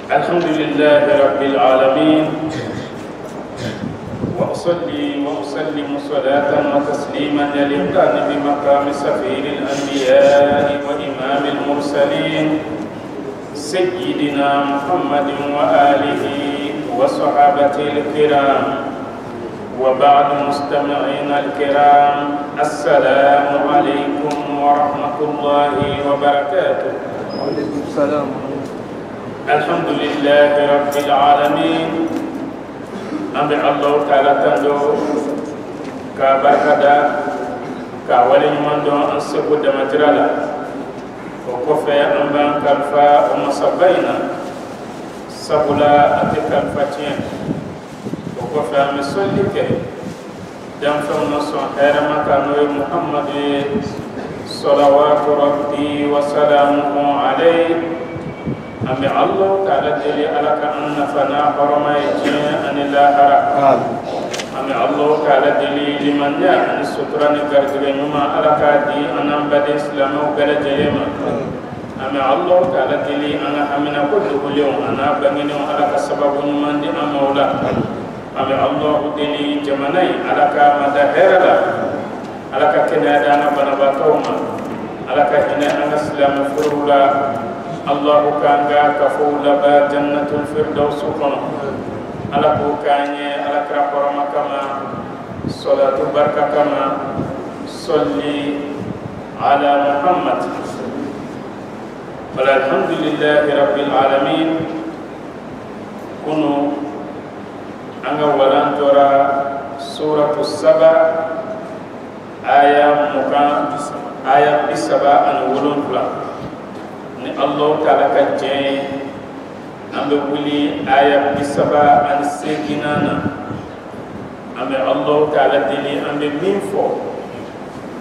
الحمد لله رب العالمين، وأصلي وأسلم صلاة وتسليما يليقان بمقام سفير الأنبياء وإمام المرسلين سيدنا محمد وآله وصحابته الكرام. وبعد مستمعين الكرام، السلام عليكم ورحمة الله وبركاته. وعليكم السلام. الحمد لله رب العالمين. أمي الله تعالى تندو كبركة كولي من دون أنسبو دمجرالا وكفى أمبان كالفا ومصبينا سبلا أتكالفتين وكفى مسلك دمفع نصر حرمة كانوا محمد صلوات ربي وسلامه عليه. أمي الله تعالى جلي على كأن فنا حرما يجي أن لا حرام. أمي الله تعالى جلي لمن جاء أن السطران كرجل نما على كادي أنا بدي إسلام وقال جيما. أمي الله تعالى جلي أنا أمينا كل يوم أنا بني على كسبب من دي أمولا. أمي الله جلي جمناي على كمدهر لا على ككنادة أنا بنباتوما على كهنا أنا إسلام فرولا. الله كان كفول با جنة الفردوس كنا على كوكاني على كرام كما صلاة بركة كما صلي على محمد. والحمد لله رب العالمين. كنوا أنا ولان ترى سورة السبع آية بسبع أن ولون فلان الله تعالى كجين أم بقولي آية بسبع عن سجنانا أم الله تعالى دلي أم بمنفو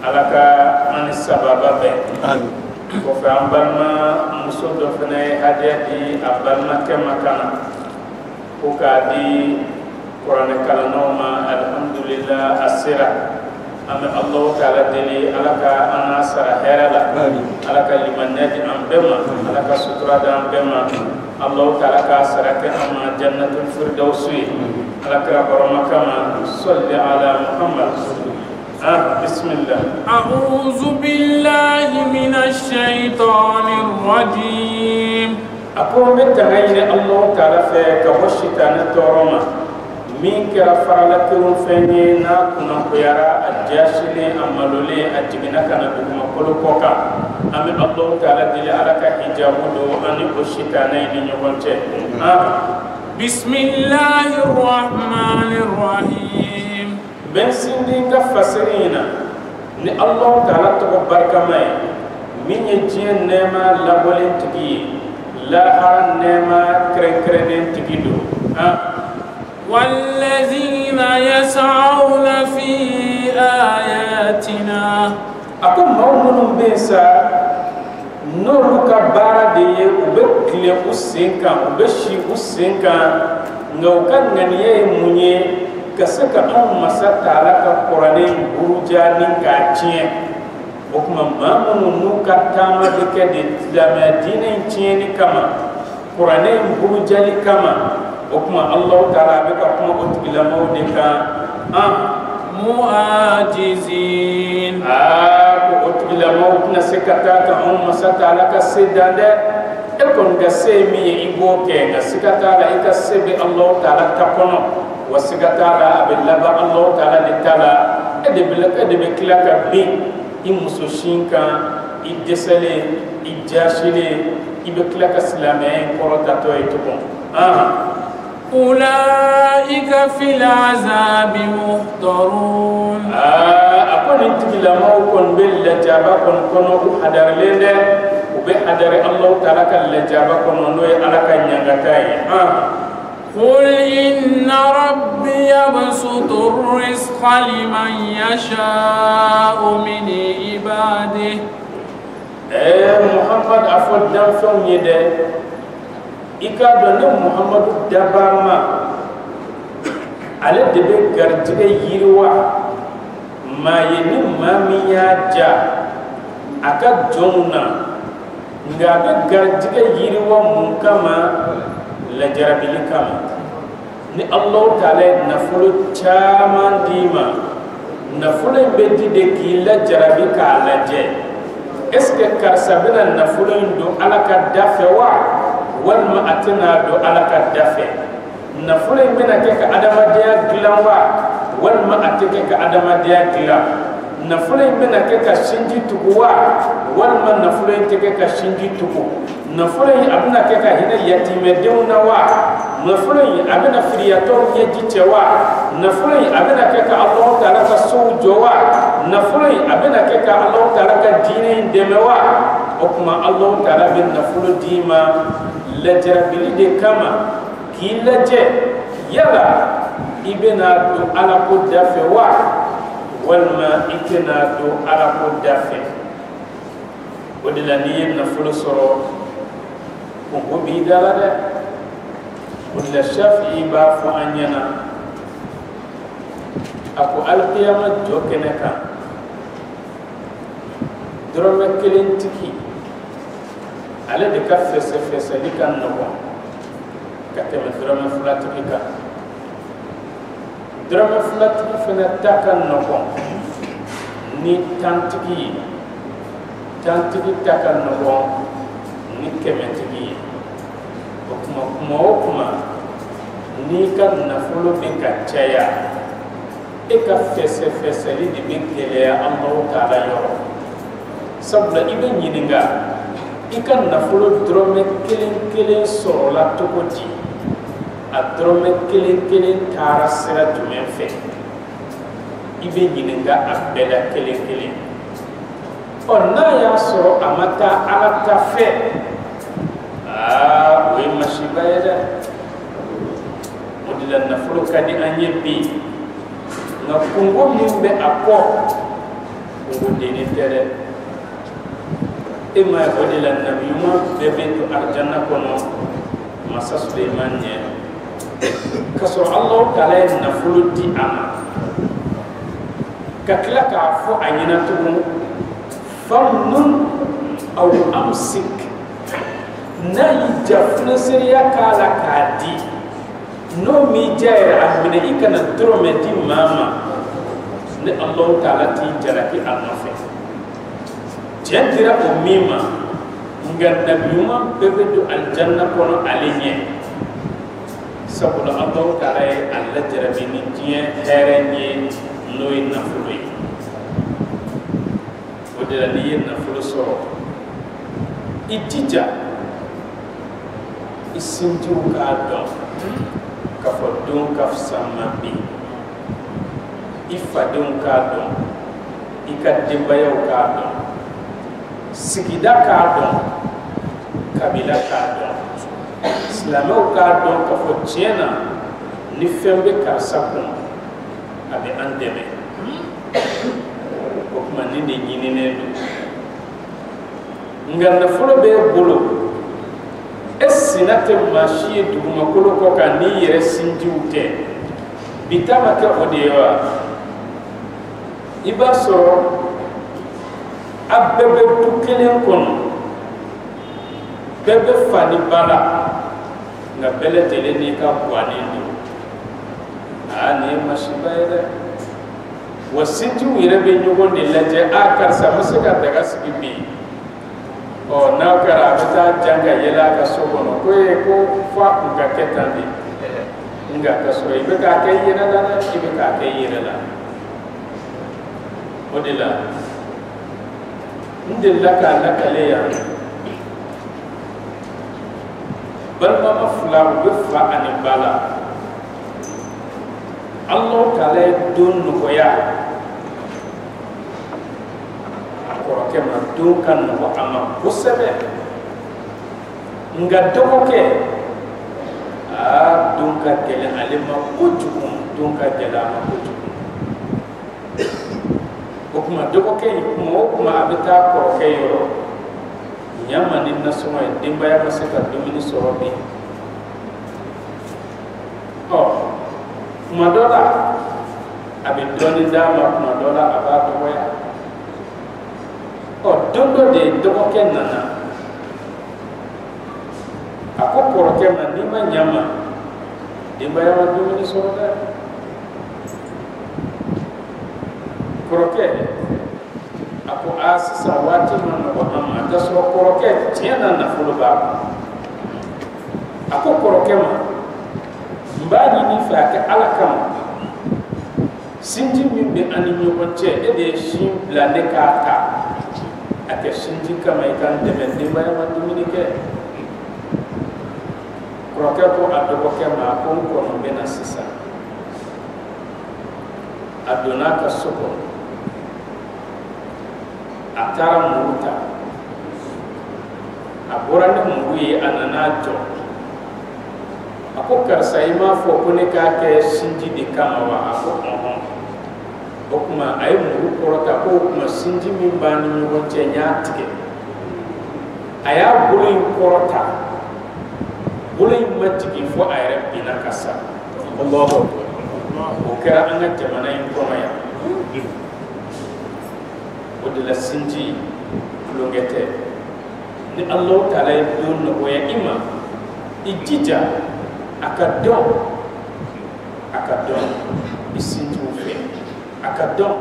على كأن السبب به وفي أمبارما مسود فناي هدية أمبارما كما كان وكادي قرآن كلامنا الحمد لله أسرع. أم الله تعالى دلي على كأن أسرع هرلا على كلمة نادي أمبما على كسطرة أمبما الله تعالى كأسرع كأما جنة الفردوس على كرام كما صلي على محمد. بسم الله. أعوذ بالله من الشيطان الرجيم. أقول متعين الله تعالى فيك والشيطان التورما من كرفر لكم فينا كنا خيارا الجاشلي أمالولي أجينا كنا بكم كل كوكا. أمي الله تعالى دل على كحجابه أني والشيطانين يقولون. بسم الله الرحمن الرحيم. بن سندي كفسرينا ni Allah ta'ala to barka mai min yejien nema la bolen tigi la haran nema kren tigido والذين يسعون في آياتنا ako mawmunum besa no ka bara de ube kle usenka ube shi usenka ngaukan ganiye munye kasaka an masa tala ka qur'ani buruja nin ka tie o kuma mamun nu ka tama de ke de la madina tie ni kama qur'ani buruja ni kama o kuma Allah taala be ka kuma o tigila mawdika muajizin ko o tigila mawdna sekata ka an masa tala ka sedande e kon ga semi ibo ke ga sekata la ka sebe Allah taala takono wasigataala abelaba Allah taala de tala de beklaka bi imusoshinka idesale ijashile ibeklaka silame korotato etubon أولئك في العذاب محضرون. أكون انتقل موكن باللجابة كنو حدر لنا وبحدر الله تعالى اللجابة كنو على كنيانغتاي. قل إن ربي يبسط الرزق لمن يشاء من عباده. محمد أفضل دفن يده إكاد محمد دبارما على دبي غرتي يروى ما ينم ما مياجا أكاد جونا ngabe garjiga yiri wa munkama la jarabili kama ni Allah taala nafulu chaman dima nafulu bedi de ki la jarabi ka la je est ce que karsabina nafulu ndo alaka dafe wa wal ma atina do alaka dafe nafulu bena ke ka adama dia gilan wa wal ma atike ka adama dia gilan nafulu bena ke ka shinji tukuwa wal ma nafulu tike ka shinji tuku nafulu abuna ke ka hina yatime deuna wa nafulu abena friyato yeji cewa nafulu abena ke ka Allah taala ka sou jowa nafulu abena ke ka Allah taala ka dine demewa okuma Allah taala bin nafulu dima la jarabili de kama kilaje yala ibena do ala ko dafe wa walma ikena do ala ko dafe wadila ni nafulu soro ko bi dala de wadila shafi ba fu anyana ako alqiyama jokene kan drome kelen tiki ale de ka fese fese di kan no ka teme drome fulatiki ka drome fulatiki fena takan no ni tantiki takan no ni kemetigi kuma ni kan nafulu be ka caya e ka fese li de be geleya Allah taala yoro sabla ibe nyininga ikan nafulu drome kelen soro la tokoti a drome kelen tara sira tumen fe ibe nyininga a bela kelen na ya soro amata alata fe we mashiba yada modila nafulu kadi anye bi na kungo mimbe akko kungo deni tere ima modila nabiyuma bebe to arjanna kono masa Sulaiman nye kaso Allah taala nafulu di ama kakla ka fo anyina tumu famnun aw amsik na yijafna seriya kala kadi no mi jaira amina ikana drome di mama ne Allah taala ti jaraki almafe jendira o mima ngan nabiyuma bebe do aljanna kono alinye sabula Allah taala alla jarabini tie herenye noy nafului odela ni nafulu soro itija isinju ka don ka fodun ka sama bi ifadun ka don ikadimbayo ka don sigida ka don kabila ka don islamo ka don ka fo tiena ni fembe ka sakun abi andeme ko kuma ni ne nyini ne nganda folo be bolo essinate mashi duguma kolo ko ka ni yere sinji ute bitama ka odewa ibaso abebe tukelen kono bebe fani bala nga bele tele ni ka kwani ndo ani mashibaire wasinju yere be nyugo de laje akar sa musika daga sibi o na kara bata janga yela ka sobono ko e ko fa nga ketandi nga ka so ibe ka kay yena la ibe ka kay yena la odila ndilla ka la kale ya balma mafla be fa ani bala Allah taala don ko ya ko ke ma do kan ko ama kusebe nga do ke a don ka gele alima kujukum don ka gele ma kujukum ko kuma do ke mo kuma abita ko ke yo nyama ni nasuma dimba ya masaka domini sorobi oh kuma dola abi doni dama kuma dola aba to ya o dondo de dogo ken nana a ako kɔrɔkɛ ma n'i ma ɲa ma denbaya ma dumuni sɔrɔ dɛ kɔrɔkɛ a ko sisan waati ma nɔgɔ an ma k'a sɔrɔ kɔrɔkɛ tiɲɛ na nafolo b'a kun a ko kɔrɔkɛ ma n b'a ɲini fɛ a kɛ Ala kama sinji min bɛ an ni ɲɔgɔn cɛ e de ye sin bila ne k'a ta a kɛ sinji kama i ka n dɛmɛ denbaya ma dumuni kɛ kɔrɔkɛ ko a dɔgɔkɛ ma ko n kɔnɔ bɛ na sisan a donna ka so kɔnɔ a taara muru ta a bɔra ni muru ye a nana jɔ a ko karisa i m'a fɔ ko ne k'a kɛ sinji de kama wa a ko o kuma a ye muru kɔrɔta ko o kuma sinji min b'an ni ɲɔgɔn cɛ n y'a tigɛ a y'a bolo in kɔrɔta bolo in ma jigin fo a yɛrɛ binna ka sa o kɛra an ka jamana in kɔnɔ yan o de la sinji tulonkɛ tɛ ni Alahu Taala ye don nɔgɔya i ma i jija a ka dɔn i sinjiw fɛ a ka dɔn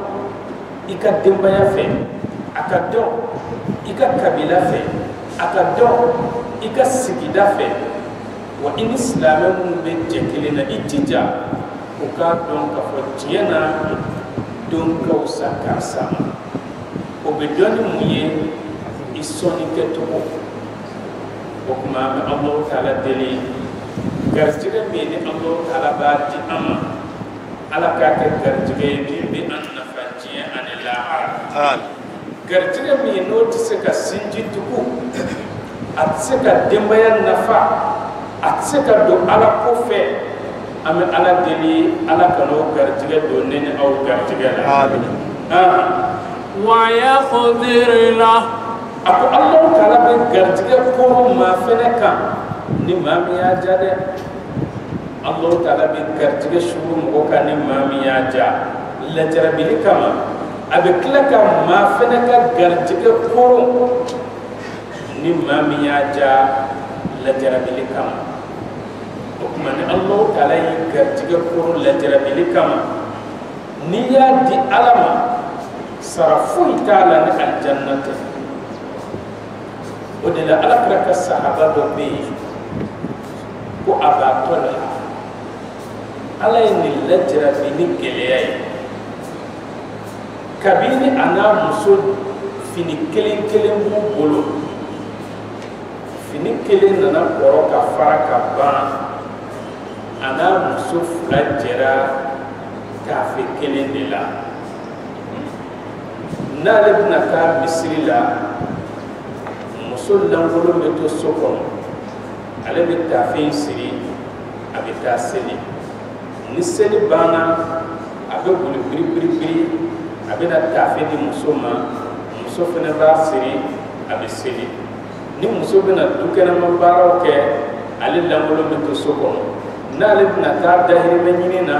i ka denbaya fɛ a ka dɔn i ka kabila fɛ a ka dɔn i ka sigida fɛ wa i ni silamɛ minnu bɛ jɛ kelen na i jija o k'a dɔn k'a fɔ tiɲɛ na don ka wusa karisa ma o bɛ dɔn ni mun ye i sɔnni kɛcogo o kuma an bɛ Alahu Taala deli garijɛgɛ min ni Alahu Taala b'a di an ma Ala k'a kɛ garijɛgɛ ye min bɛ an nafa diɲɛ ani lahara garijɛgɛ min n'o tɛ se ka sinji tugu a tɛ se ka denbaya nafa a tɛ se ka don Ala ko fɛ an bɛ Ala deli Ala ka n'o garijɛgɛ don ne ni aw garijɛgɛ la wa yaqdir lahu a ko Alahu Taala bɛ garijɛgɛ kɔrɔ maa fɛnɛ kan ni maa min y'a ja dɛ Alahu Taala bɛ garijɛgɛ suru mɔgɔ kan ni maa min y'a ja lajarabili kama a bɛ tila ka maa fɛnɛ ka garijɛgɛ kɔrɔ ni maa min y'a ja lajarabili kama o kuma ni Alahu Taala ye garijɛgɛ kɔrɔ lajarabili kama n'i y'a di Ala ma sara foyi t'a la ni aljanna tɛ o de la Alakira ka sahaba dɔ bɛ yen ko Aba Talha Ala ye nin lajarabi ni gɛlɛya ye kabini a n'a muso fini kelen kelen b'u bolo fini kelen nana kɔrɔ ka fara ka ban a n'a muso fila jɛra tafe kelen de la n'ale bɛna taa misiri la muso lankolon bɛ to so kɔnɔ ale bɛ tafe in siri a bɛ taa seli ni seli banna a bɛ boli biri a bɛ na tafe di muso ma muso fana b'a siri a bɛ seli ni muso bɛ na dukɛnɛma baaraw kɛ ale lankolon bɛ to so kɔnɔ n'ale bɛna taa dahirimɛ ɲini na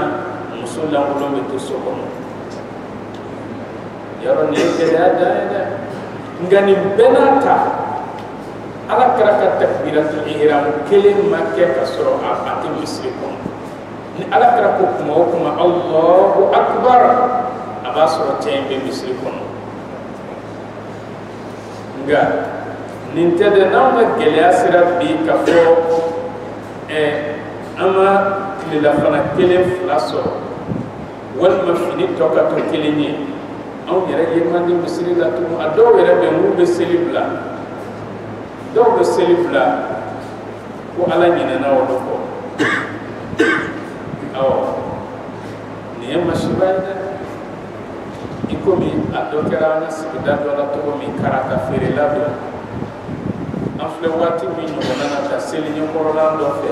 muso lankolon bɛ to so kɔnɔ yɔrɔ nin ye gɛlɛya dan ye dɛ nka nin bɛɛ n'a ta Ala kɛra ka takbiratul ihram kelen ma kɛ ka sɔrɔ a tɛ misiri kɔnɔ ni Ala kɛra ko kuma o kuma Allahu akbar a b'a sɔrɔ cɛ in bɛ misiri kɔnɔ nka nin tɛ dɛ n'anw ka gɛlɛya sera bi ka fɔ an ma tilelafana kelen fila sɔrɔ walima fini tɔ ka to kelen ye anw yɛrɛ ye man di misiri la tugun a dɔw yɛrɛ bɛ n'u bɛ seli bila dɔw bɛ seli bila ko Ala ɲinɛna olu kɔ awɔ nin ye masiba ye dɛ i komi a dɔ kɛra an ka sigida dɔ la cogo min karata feerela don an filɛ waati min ɲɔgɔnna na ka seli ɲɛkɔrɔla dɔ fɛ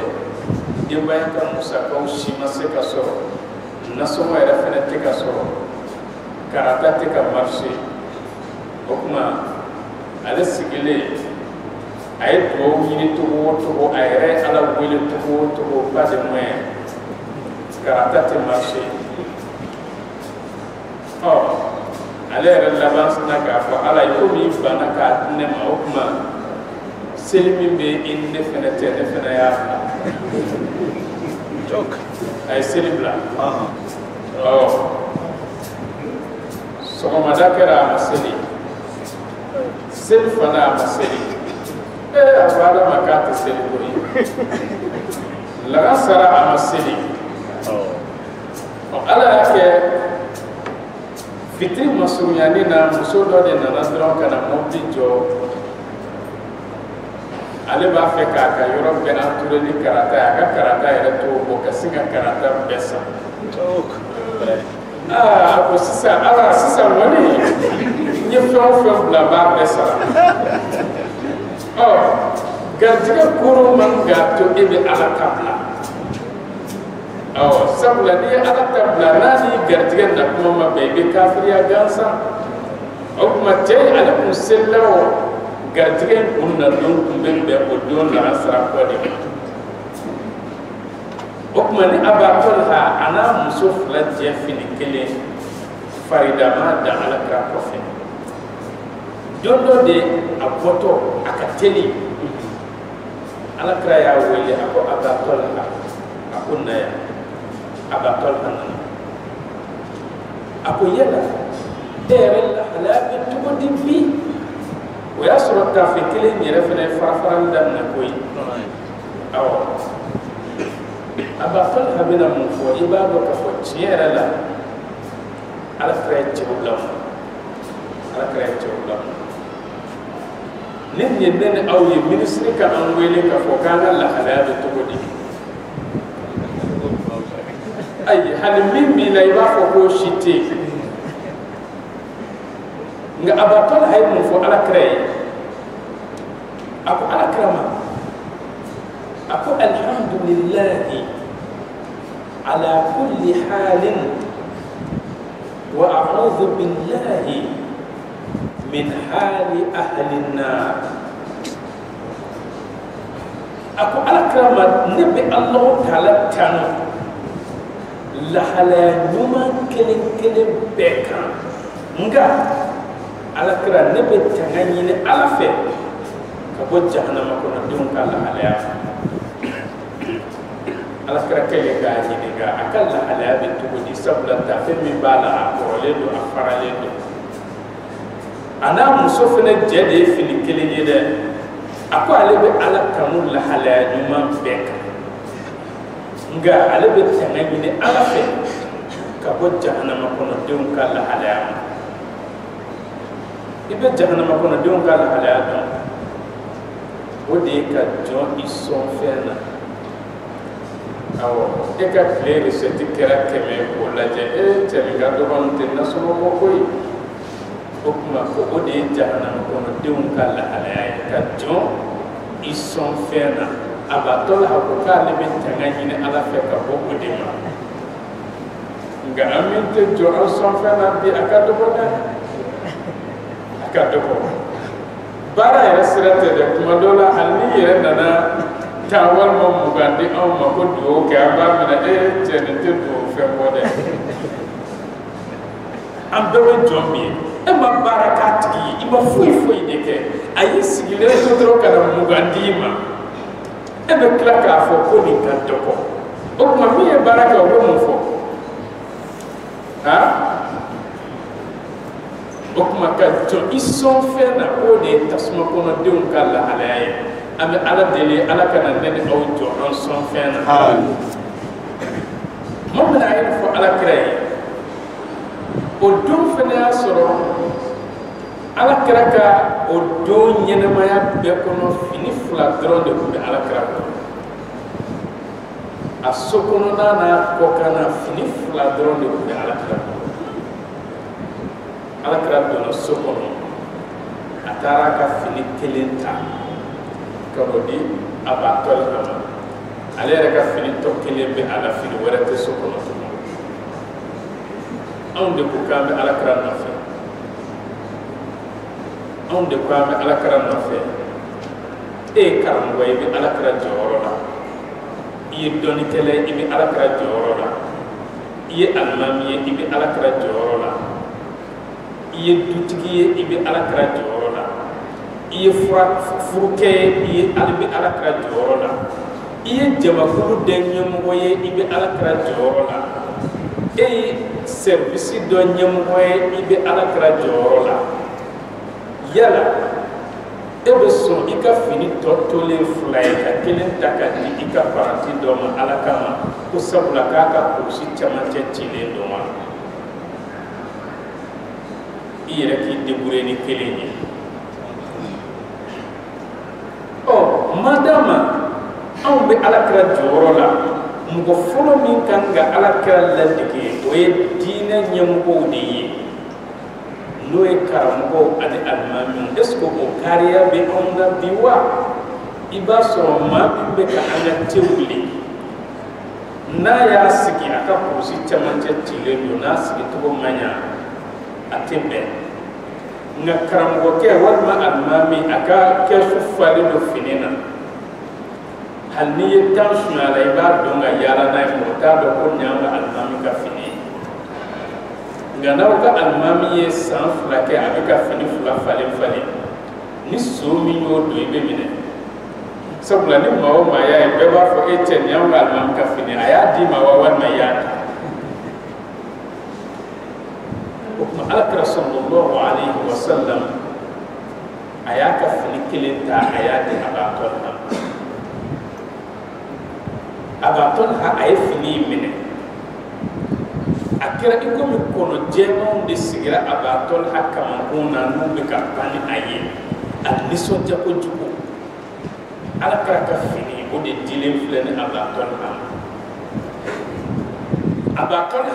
denbaya ka musakaw si ma se ka sɔrɔ nasɔngɔ yɛrɛ fɛnɛ tɛ ka sɔrɔ karata tɛ ka marché o kuma ale sigilen a ye dugawu ɲini cogo o cogo a yɛrɛ ye Ala wele cogo o cogo pas de moyen karata tɛ marché ale yɛrɛ laban sina k'a fɔ Ala ye komi i banna k'a di ne ma o kuma selimin be inde fene tene fene ya Jok. ay selibla Aha. so ma dakara maseli sel fana maseli abada makata seli koi la sara maseli ala yake fitri masunyani na muso do de na dron kana mobdi jo ale b'a fɛ k'a ka yɔrɔ bɛɛ entouré ni karata ye a ka karata yɛrɛ to o ka se ka karata bɛɛ san a ko sisan ala sisan kɔni n ye fɛn o fɛn bila n b'a bɛɛ sara garijɛgɛ koro man ka to e bɛ ala ta bila sabula n'i ye ala ta bila n'a ni garijɛgɛ na kuma ma bɛn i bɛ kafiriya gansan o tuma cɛ ale kun selila o garijɛgɛ kun na don kun bɛ bɛn o don lansara kɔ de ma o tuma ni a b'a tɔli ha a n'a muso fila jɛ fini kelen faridama da ala kira kɔfɛ don dɔ de a bɔtɔ a ka teli ala kira y'a wele a ko a b'a tɔli ha a ko na yan a b'a tɔli ha nana a ko yala e yɛrɛ lahalaya bɛ cogo di bi o y'a sɔrɔ tafe kelen yɛrɛ fana ye farafarali daminɛ koyi awɔ a b'a tɔli ha bɛna mun fɔ i b'a dɔn k'a fɔ tiɲɛ yɛrɛ la ala kira ye cɛw bila mun ala kira ye cɛw bila mun ni nin ye ne ni aw ye minisiri ka an wele k'a fɔ k'an ka lahalaya bɛ cogo di ayi hali min b'i la i b'a fɔ k'o si tɛ yen nka a b'a tɔli ha ye mun fɔ ala kira ye a ko ala kira ma a ko alhamdulillahi ala kulli halin wa a'udhu billahi min hali ahli an-nar a ko ala kira ma ne bɛ Allahu ta'ala tanu lahalaya ɲuman kelen kelen bɛɛ kan nka ala kira ne bɛ tanga ɲini ala fɛ ka bɔ jahanama kɔnɔ denw ka lahalaya ala kira kɛlen k'a ɲininka a ka lahalaya bɛ cogo di sabula tafe min b'a la a kɔrɔlen don a faralen don a n'a muso fana jɛ de ye fini kelen ye dɛ a ko ale bɛ ala kanu lahalaya ɲuman bɛɛ kan nka ale bɛ tanga ɲini ala fɛ ka bɔ jahanama kɔnɔ denw ka lahalaya ma i bɛ jahanama kɔnɔ denw ka lahalaya dɔn o de ye ka jɔn i sɔn fɛn na awɔ e ka tile recette kɛra 100 k'o lajɛ cɛ min ka dɔgɔnin tɛ nasɔngɔ bɔ koyi o tuma ko o de ye jahanama kɔnɔ denw ka lahalaya ye ka jɔn i sɔn fɛn na a b'a tɔ la ko k'ale bɛ tanga ɲini ala fɛ ka bɔ o de ma nka an min tɛ jɔ an sɔn fɛn na bi a ka dɔgɔ dɛ a ka dɔgɔ baara yɛrɛ sira tɛ dɛ kuma dɔ la hali ni yɛrɛ nana taa walima mugan di anw ma ko dugawu kɛ an b'a minɛ cɛ nin tɛ dugawu fɛn bɔ dɛ an bɛɛ bɛ jɔn min ye e ma baara k'a tigi ye i ma foyi foyi de kɛ a y'i sigilen to dɔrɔn ka na mugan d'i ma e bɛ tila k'a fɔ ko nin ka dɔgɔ o tuma min ye baara kɛ o bɛ mun fɔ o tuma ka jɔn i sɔn fɛn na k'o de ye tasuma kɔnɔdenw ka lahalaya ye an bɛ ala deli ala kana ne ni aw jɔ an sɔn fɛn na ma bɛna a ye fɔ ala kira ye o don fana y'a sɔrɔ ala kira ka o don ɲɛnɛmaya bɛɛ kɔnɔ fini 2 dɔrɔn de tun bɛ ala kira kɔnɔ a so kɔnɔna n'a kɔ kana fini 2 dɔrɔn de tun bɛ ala kira kɔnɔ ala kira donna so kɔnɔ a taara ka fini 1 ta ka n'o di a b'a tɔli kama ale yɛrɛ ka fini tɔ 1 bɛ a la fini wɛrɛ tɛ so kɔnɔ tuguni anw de ko k'an bɛ ala kira nɔfɛ anw de ko an bɛ ala kira nɔfɛ e ye karamɔgɔ ye i bɛ ala kira jɔyɔrɔ la i ye dɔnnikɛla ye i bɛ ala kira jɔyɔrɔ la i ye alimami ye i bɛ ala kira jɔyɔrɔ la i ye dutigi ye i bɛ ala kira jɔyɔrɔ la i iye furuke iye albi alakra jorola iye jamakulu denyemgoye ibe alakra jorola service do nyemgoye ibe alakra jorola yala ebe son ika fini totole fulay ka kelen takati ika parati do ma alakama ko sabula kaka ko si chamate chile do ma ire ki debure ni kelenye madama on be alakra jorola mugo folo min kanga alakra ladike o e dina nyamgo de no e karamgo ade almami esko o kariya be onda biwa iba so ma be ka anga tewli na ya sigi aka pusi chamante tile do na sigi to manya atembe nga karamgo ke walma almami aka ke sufali do finina halni tension ala iba donga yala na mota do ko nyamba almami ka fini nga na ka almami ye san flake abika fini fula fale ni so mi yo do ibe mine sabula ni mawo maya e be ba fo eten nyamba almami ka fini aya di mawa wal maya alakra sallallahu alaihi wasallam ayaka fini kilenta ayati abaton ha ay fini mine akira iko mi kono jeno de sigira abaton ha kama kuna numbe ka pani aye at liso jako juko alakra ka fini o de dilen flene abaton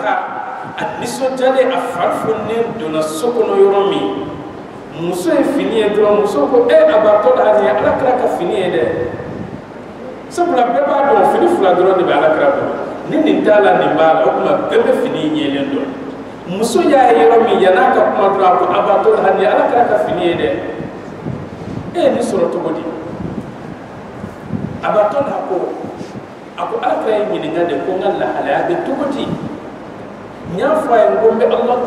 ha aniso jale afarfonne dona sokono yoromi muso e fini e do muso ko abato da ni alakra ka fini de sabula beba do fini fula do de alakra do ni tala ni bala o kuma bebe fini nyelen do muso ya yoromi yana ka kuma do ko abato da ni alakra ka fini de ni soro to godi abato da ko ako alakra yi ni ngade ko ngalla ala de to godi nya fa ngombe Allah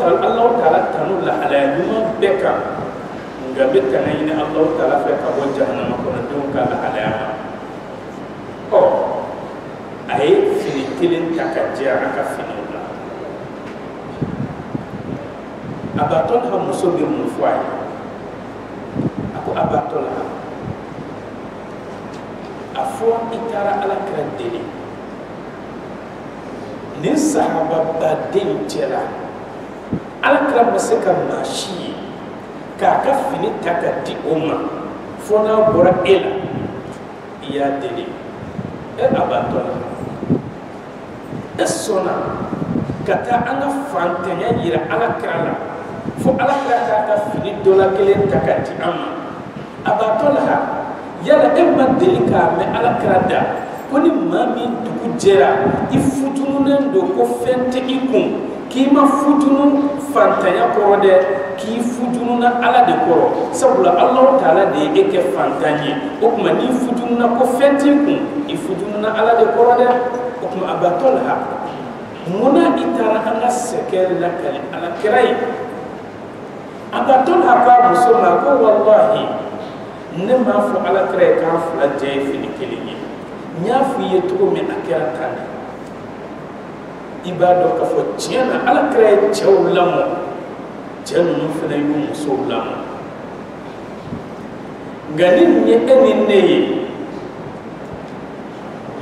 taala tanu la ala yuma beka ngabe tanayina Allah taala fa ka won jahannama ko don ka la ala ay fini kilin takajja aka fini la abaton ha muso bi mu fay ako abaton ha afo itara ala kradeli ni sahaba badin tela alakra masaka mashi ka ka fini takati umma fona bora ela ya deli abatona esona kata anga fantanya yira alakra la fo alakra ka fini dola kelen takati amma abatona yala emma delika me alakra da koni mami dugu jera ifutununen do ko fente ikun kima futunu fantanya ko de ki futununa ala de ko sabula Allah taala de eke fantanye o kuma ni futununa ko fente ikun ifutununa ala de ko de o kuma abatolha muna itara anga sekel la kali ala kirai abatolha ka musoma ko wallahi nema fu ala kirai ka fu la jay fi dikeli nyafu yetugo me akira tane ibado ka fo tiena ala kray chawlamo jenu fene yu musolamo ganin ye enine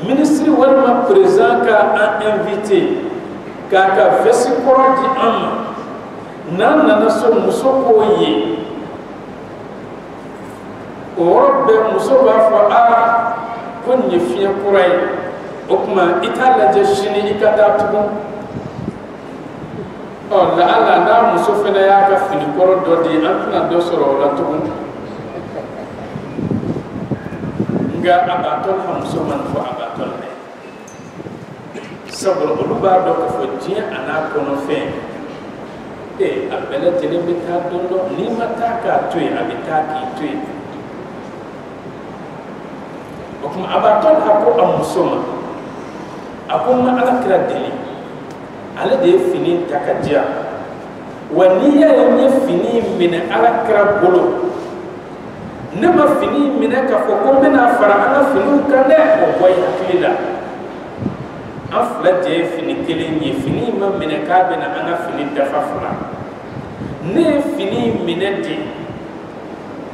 ministre wala président ka a invité ka vesi koro di amma nan na so musoko ye o be musoba fa kon ye fiya kurai okuma itala je shini ikata tubu la ala na muso fena ya ka fini koro do di antuna do soro la tubu nga abaton ha muso man fo abaton ne sabro uluba do ko fo jia ana kono fe abela tele bita dondo ni mataka tuy abitaki tuy okuma abaton hako amusoma akuma ala kira deli ala de fini takajia waniya yenye fini min ala kira bolo ne ma fini minɛ k'a fɔ ko n bɛna fara an ka finiw kan dɛ o bɔ i hakili la an fila jɛ ye fini kelen ye fini ma minɛ k'a bɛna an ka fini dafa fila ne ye fini minɛ de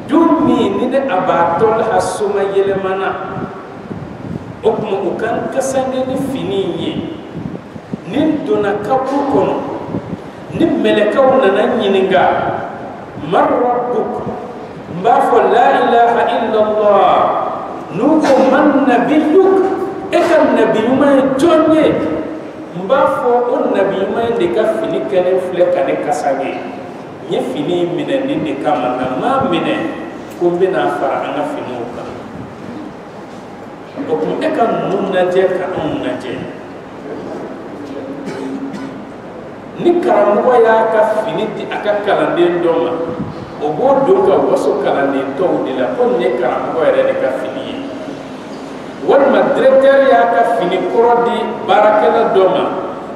don min ni ne a b'a tɔ la a soma yɛlɛmana o tuma o kan kasange ni fini ye ni n donna kaburu kɔnɔ ni mɛlɛkɛw nana ɲininka man rabbuk n b'a fɔ la ilaha illallah n'u ko man nabiyuk e ka nabi ɲuman ye jɔn ye n b'a fɔ o nabi ɲuman de ka fini kɛlen filɛ ka ne kasange n ye fini minɛ nin de kama nka n m'a minɛ ko n bɛna fara an ka finiw kan o tuma e ka ninnu lajɛ ka anw lajɛ ni karamɔgɔ y'a ka fini di a ka kalanden dɔ ma o b'o don ka waso kalanden tɔw de la ko nin ye karamɔgɔ yɛrɛ de ka fini ye walima directeur y'a ka fini kɔrɔ di baarakɛla dɔ ma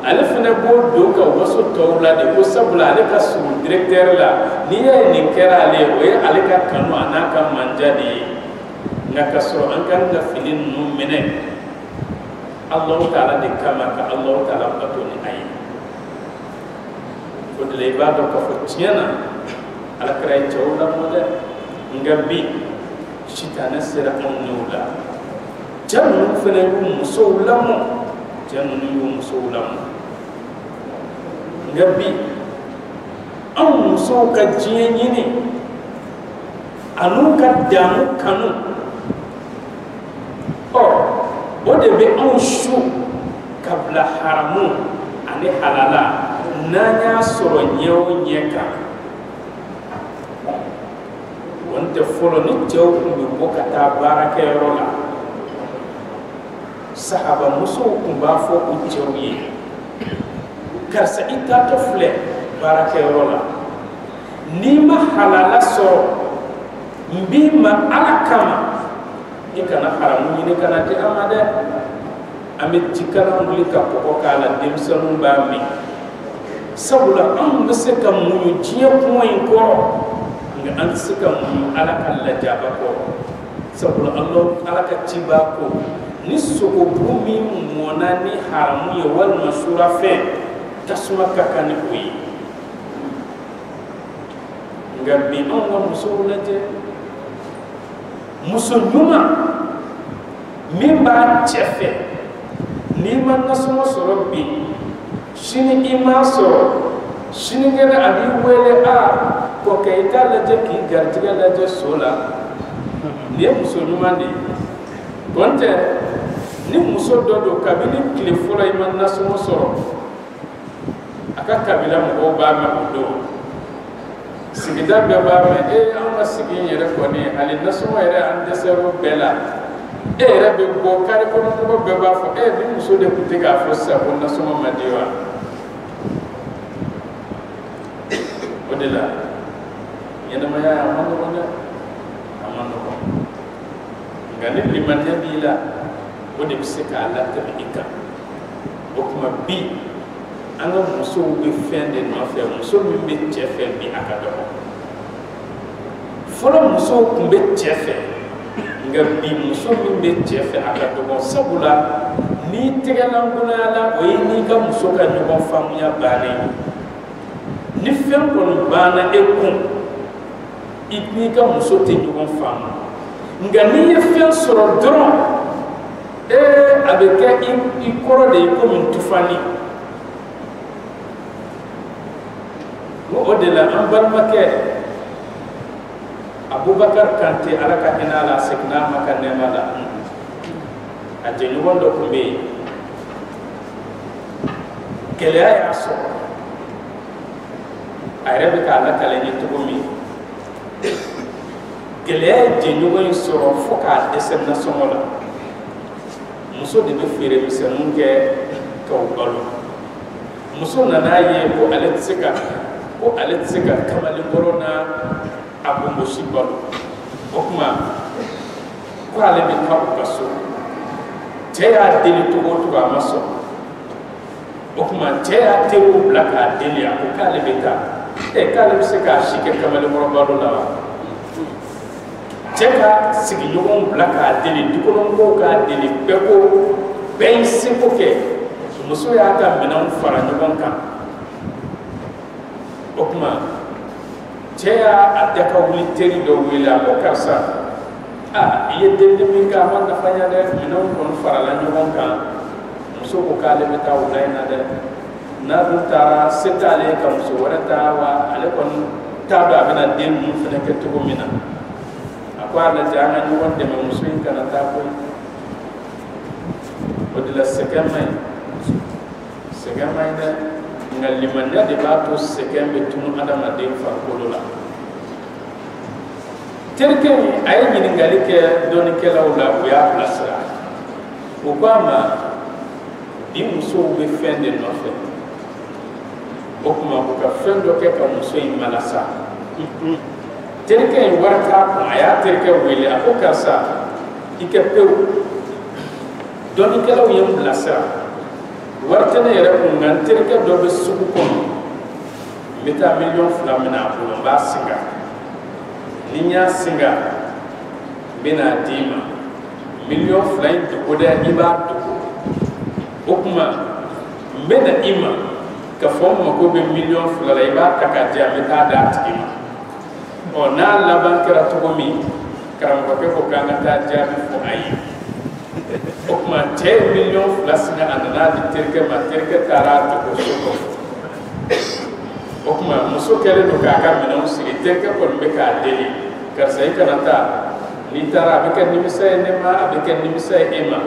ale fana b'o don ka waso tɔw la de ko sabula ale ka surun directeur la n'i y'a ye nin kɛra ale ye o ye ale ka kanu a n'a ka manja de ye nka ka sɔrɔ an kan ka fini ninnu minɛ Alahu Taala de kama ka Alahu Taala bato ni a ye o de la i b'a dɔn k'a fɔ tiɲɛ na Alakira ye cɛw lamɔ dɛ nka bi sitanɛ sera anw n'o la cɛ ninnu fana y'u musow lamɔ cɛ ninnu y'u musow lamɔ nka bi anw musow ka diɲɛ ɲini a n'u ka damu kanu o de bɛ anw su ka bila haramu ani halala n'an y'a sɔrɔ ɲɛ o ɲɛ kan o tɛ fɔlɔ ni cɛw tun bɛ bɔ ka taa baarakɛyɔrɔ la sahaba musow tun b'a fɔ u cɛw ye karisa i taatɔ filɛ baarakɛyɔrɔ la n'i ma halala sɔrɔ n b'i ma ala kama i kana haramu ɲini kana di a ma dɛ an bɛ jikalan wuli ka kɔgɔ k'a la denmisɛnninw b'a min sabula anw bɛ se ka muɲu diɲɛ kuma in kɔrɔ nka an tɛ se ka muɲu ala ka lajaba kɔrɔ sabula ala ka ciba ko ni sogobu min mɔna ni haramu ye walima surafɛn tasuma ka kan ni o ye nka bi anw ka musow lajɛ muso ɲuman min b'a cɛ fɛ n'i ma nasɔngɔ sɔrɔ bi sini i m'a sɔrɔ sinikɛnɛ a b'i wele a kɔkɛ i t'a lajɛ k'i garijɛgɛ lajɛ so la nin ye muso ɲuman de ye kɔn tɛ ni muso dɔ don kabini tile fɔlɔ i ma nasɔngɔ sɔrɔ a ka kabila mɔgɔw b'a mɛn o don sigida bɛɛ b'a mɛn anw ka sigi in yɛrɛ kɔni hali nasɔngɔ yɛrɛ an dɛsɛr'o bɛɛ la e yɛrɛ bɛ bɔ kare kɔnɔ mɔgɔ bɛɛ b'a fɔ ni muso de tun tɛ k'a fɔ sisan ko nasɔngɔ ma di wa o de la ɲɛnɛmaya a ma nɔgɔn dɛ a ma nɔgɔn nka ni limaniya b'i la o de bɛ se k'a latɛmɛ i kan o tuma bi an ka musow bɛ fɛn de nɔfɛ muso min bɛ cɛ fɛ bi a ka dɔgɔ fɔlɔ musow tun bɛ cɛ fɛ nka bi muso min bɛ cɛ fɛ a ka dɔgɔ sabula n'i tɛgɛlankolonyala la o ye n'i ka muso ka ɲɔgɔn faamuya bannen ni fɛn kɔni banna e kun i n'i ka muso tɛ ɲɔgɔn faamu nka n'i ye fɛn sɔrɔ dɔrɔn a bɛ kɛ i kɔrɔ de ye komi tufani o de la an balimakɛ Abubakar Kante ala ka hinɛ a la a seginna a ma ka nɛɛma la a jɛɲɔgɔn dɔ tun bɛ yen gɛlɛya y'a sɔrɔ a yɛrɛ bɛ k'a lakale ɲɛ cogo min gɛlɛya ye jɛɲɔgɔn in sɔrɔ fo k'a dɛsɛ nasɔngɔ la muso de bɛ feere misɛnninw kɛ k'o balo muso nan'a ye ko ale tɛ se ka kamalen kɔrɔ na a bonbosi balo o tuma ko ale bɛ taa u ka so cɛ y'a deli cogo o cogo a ma sɔn o tuma cɛ y'a teriw bila k'a deli a ko k'ale bɛ taa k'ale bɛ se k'a si kɛ kamalen kɔrɔ balo la wa Jeka sigi ɲɔgɔn bila k'a deli dukɔnɔmɔgɔw k'a deli bɛɛ ko bɛɛ y'i seko kɛ muso y'a ka minɛnw fara ɲɔgɔn kan o tuma cɛ y'a da ka wuli teri dɔ wele a ko karisa i ye delili min kɛ a ma nafa ɲa dɛ minɛnw kɔni farala ɲɔgɔn kan muso ko k'ale bɛ taa wula in na dɛ n'a dun taara se t'ale ka muso wɛrɛ ta wa ale kɔni t'a dɔn a bɛna den ninnu fɛnɛ kɛ cogo min na a ko a lajɛ an ka ɲɔgɔn dɛmɛ muso in kana taa koyi o de la sɛgɛn man ɲi dɛ nka limaniya de b'a to sɛgɛn bɛ tunu adamaden farikolo la terikɛ in a ye ɲininkali kɛ dɔnnikɛlaw la u y'a bilasira o ko a ma bi musow bɛ fɛn de nɔfɛ o tuma u ka fɛn dɔ kɛ ka muso in malasa terikɛ in wari t'a kun a y'a terikɛ wele a ko karisa i kɛ pewu dɔnnikɛlaw ye n bilasira wari tɛ ne yɛrɛ kun nka n terikɛ dɔ bɛ sugu kɔnɔ n bɛ taa 2,000,000 minɛ a bolo n b'a singa ni n y'a singa n bɛ n'a d'i ma 2,000,000 in dogo dɛ i b'a dogo o tuma n bɛ na i ma ka fɔ n mago bɛ 2,000,000 la i b'a ta k'a di yan n bɛ taa d'a tigi ma n'a laban kɛra cogo min karamɔgɔkɛ ko k'an ka taa jaabi fɔ a ye o tuma cɛ ye 2,000,000 singa a nana di terikɛ ma terikɛ taara dogo so kɔnɔ o tuma muso kɛlen don k'a ka minɛnw sigi terikɛ kɔni bɛ k'a deli karisa i kana taa n'i taara a bɛ kɛ nimisa ye ne ma a bɛ kɛ nimisa ye e ma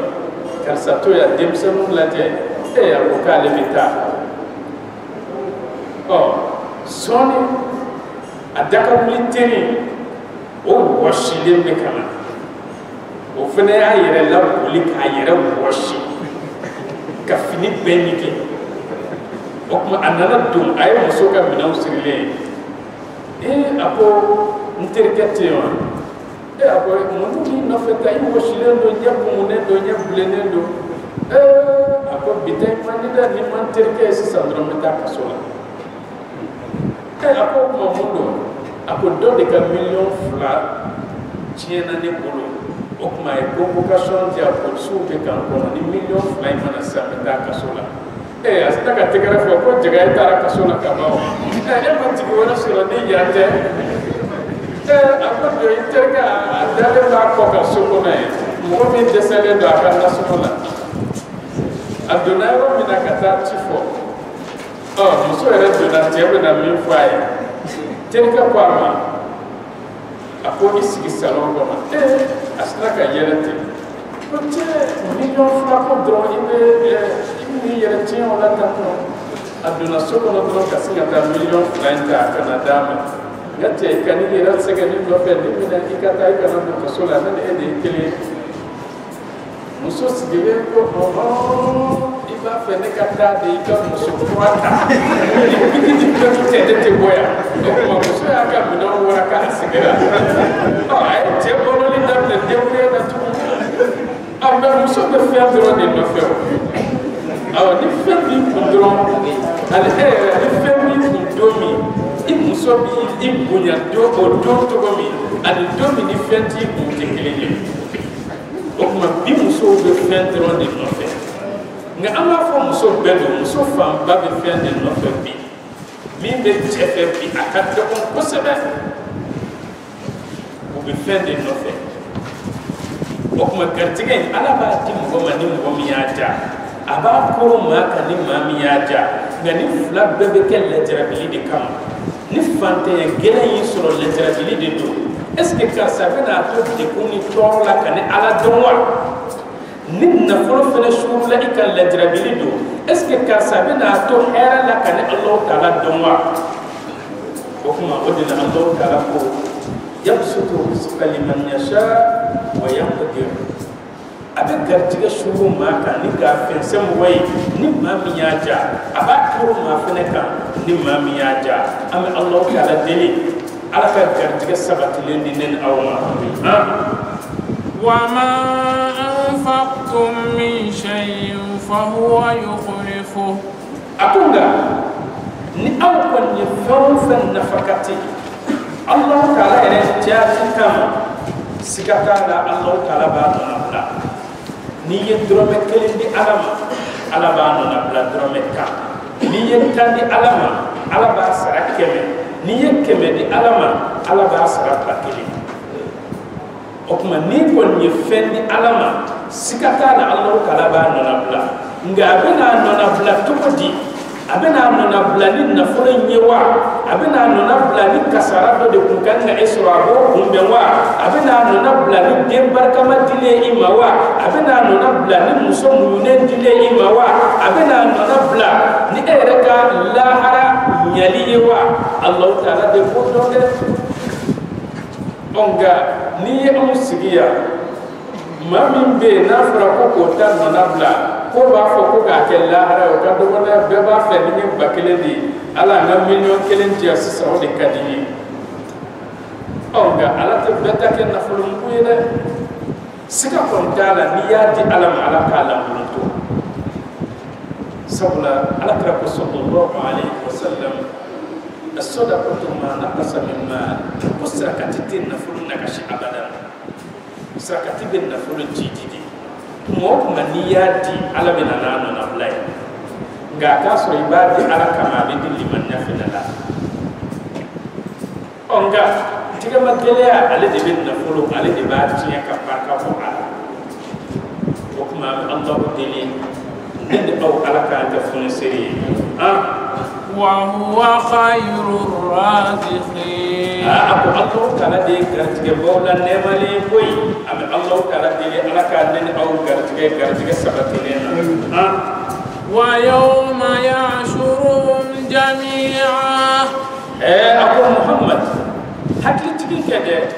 karisa to yan denmisɛnninw lajɛ a ko k'ale bɛ taa sɔɔni a dakawuli teri o wɔsilen bɛ ka na o fana y'a yɛrɛ laboli k'a yɛrɛ wɔsi ka fini bɛɛ ɲigin o tuma a nana don a ye muso ka minɛnw sirilen ye a ko n terikɛ tɛ yen wa a ko mun b'i nɔfɛ ta i wɔsilen don ɲɛ kumunen don ɲɛ bilennen don a ko bi tɛ i man di dɛ ni ma n terikɛ ye sisan dɔrɔn n bɛ taa kaso la a ko o tuma mun don a ko dɔ de ka 2,000,000 tiɲɛna ne bolo o tuma a ye convocation di a polisiw bɛ k'an kɔnɔ ni 2,000,000 in mana se an bɛ taa kaso la a sina ka tɛgɛrɛ fɔ ko jɛgɛ e taara kaso la ka ban o e ma tigi wɛrɛ sɔrɔ ni yan tɛ a ko jɔ i terikɛ a dalen b'a kɔ ka so kɔnɔ ye mɔgɔ min dɛsɛlen don a ka nasɔngɔ la a donna yɔrɔ min na ka taa ci fɔ muso yɛrɛ donna cɛ bɛ na min fɔ a ye terikɛ ko a ma a ko i sigi salon kɔnɔ a sina ka yɛlɛ ten ko cɛ 2,000,000 ko dɔrɔn i bɛ n'i yɛrɛ tiɲɛ o la tan tɔ a donna so kɔnɔ dɔrɔn ka sin ka taa 2,000,000 in ta a kana d'a ma nka cɛ i ka n'i yɛrɛ sɛgɛnni nɔfɛ ni minɛ i ka taa i kana don kaso la ne ni e de ye kelen muso sigilen ko i b'a fɛ ne ka taa de i ka muso kura ta ni pikiri bɛɛ tɛ ne tɛ bɔ yan o tuma muso y'a ka minɛnw waraka a sigira a ye cɛ bɔlɔli daminɛ denkunya na tuguni mɛ muso bɛ fɛn dɔrɔn de nɔfɛ o ni fɛn b'i kun dɔrɔn ani e yɛrɛ ni fɛn b'i kun don min i muso b'i bonya don o don cogo min ani don min ni fɛn t'i kun tɛ kelen ye o tuma bi musow bɛ fɛn dɔrɔn de nɔfɛ nka an b'a fɔ muso bɛɛ don muso fanba bɛ fɛn de nɔfɛ bi min bɛ cɛ fɛ bi a ka dɔgɔn kosɛbɛ u bɛ fɛn de nɔfɛ o tuma garijɛgɛ in ala b'a di mɔgɔ ma ni mɔgɔ min y'a ja a b'a koro maa kan ni maa min y'a ja nka ni fila bɛɛ bɛ kɛ lajarabili de kama ni fantanya gɛlɛn y'i sɔrɔ lajarabili de don est-ce que karisa bɛna to dekun ni tɔɔrɔ la ka ni ala dɔn wa ni nafolo fana sugu la i ka lajarabili don est-ce que karisa bɛna to hɛrɛ la ka ni Alahu Taala dɔn wa o tuma o de la Alahu Taala ko yabsutu rizqa liman yasha wa yaqdir a bɛ garijɛgɛ sugu maa kan ni k'a fɛnsɛn mɔgɔ ye ni maa min y'a ja a b'a turu maa fɛnɛ kan ni maa min y'a ja an bɛ Alahu Taala deli ala ka garijɛgɛ sabatilen di ne ni aw ma وما أنفقتم من شيء فهو يخلفه أكونغا ni aw kɔni ye fɛn o fɛn nafakati Alahu Taala yɛrɛ jaabi kama sikata la Allah taala ba no na ni ye drome kelen di alama ala ba no na bla drome ka ni ye tandi alama ala ba sara keme ni ye keme di alama ala ba sara pa kelen o kuma ni ko ni fendi alama sikata la Allah taala ba no na bla nga bena no na bla to di abena no na bla ni na fo nyewa abena no na bla ni kasara do de kunkan na isra bo umbe wa abena no na bla ni dembar kama dile imawa abena no na bla ni muso muyune dile imawa abena no na bla ni ereka lahara nyaliwa Allah taala de ko do de onga ni amu sigiya mamin be na fura ko ko tan no na bla ko ba fo ko ga ke lahara o ka do na be ba fe ni bakele di ala na million kelen ti asisa o de kadini onga ala te beta ke na fulum ku yele sika kon dala ni ya di alam ala ka alam to sabula ala kra ko sallallahu alaihi wasallam as-sadaqatu ma naqasa mimma usrakatin na fulun nakashi abadan usrakatin na fulun jididi mo kuma ni ya di ala bena na na blay nga ka so ibadi ala kama be di liman nafila la onga tiga magelea ale de ben na folo ale de ba tiya ka barka ko ala o kuma Allah dele nde aw ala ka ta fune seri wa huwa khairur raziqin ako Allah kala de gartige bawla nemale koy am Allah kala de ala ka den aw gartige sabatine wa yawma ya'shurum jami'a ako Muhammad hakli tigi kede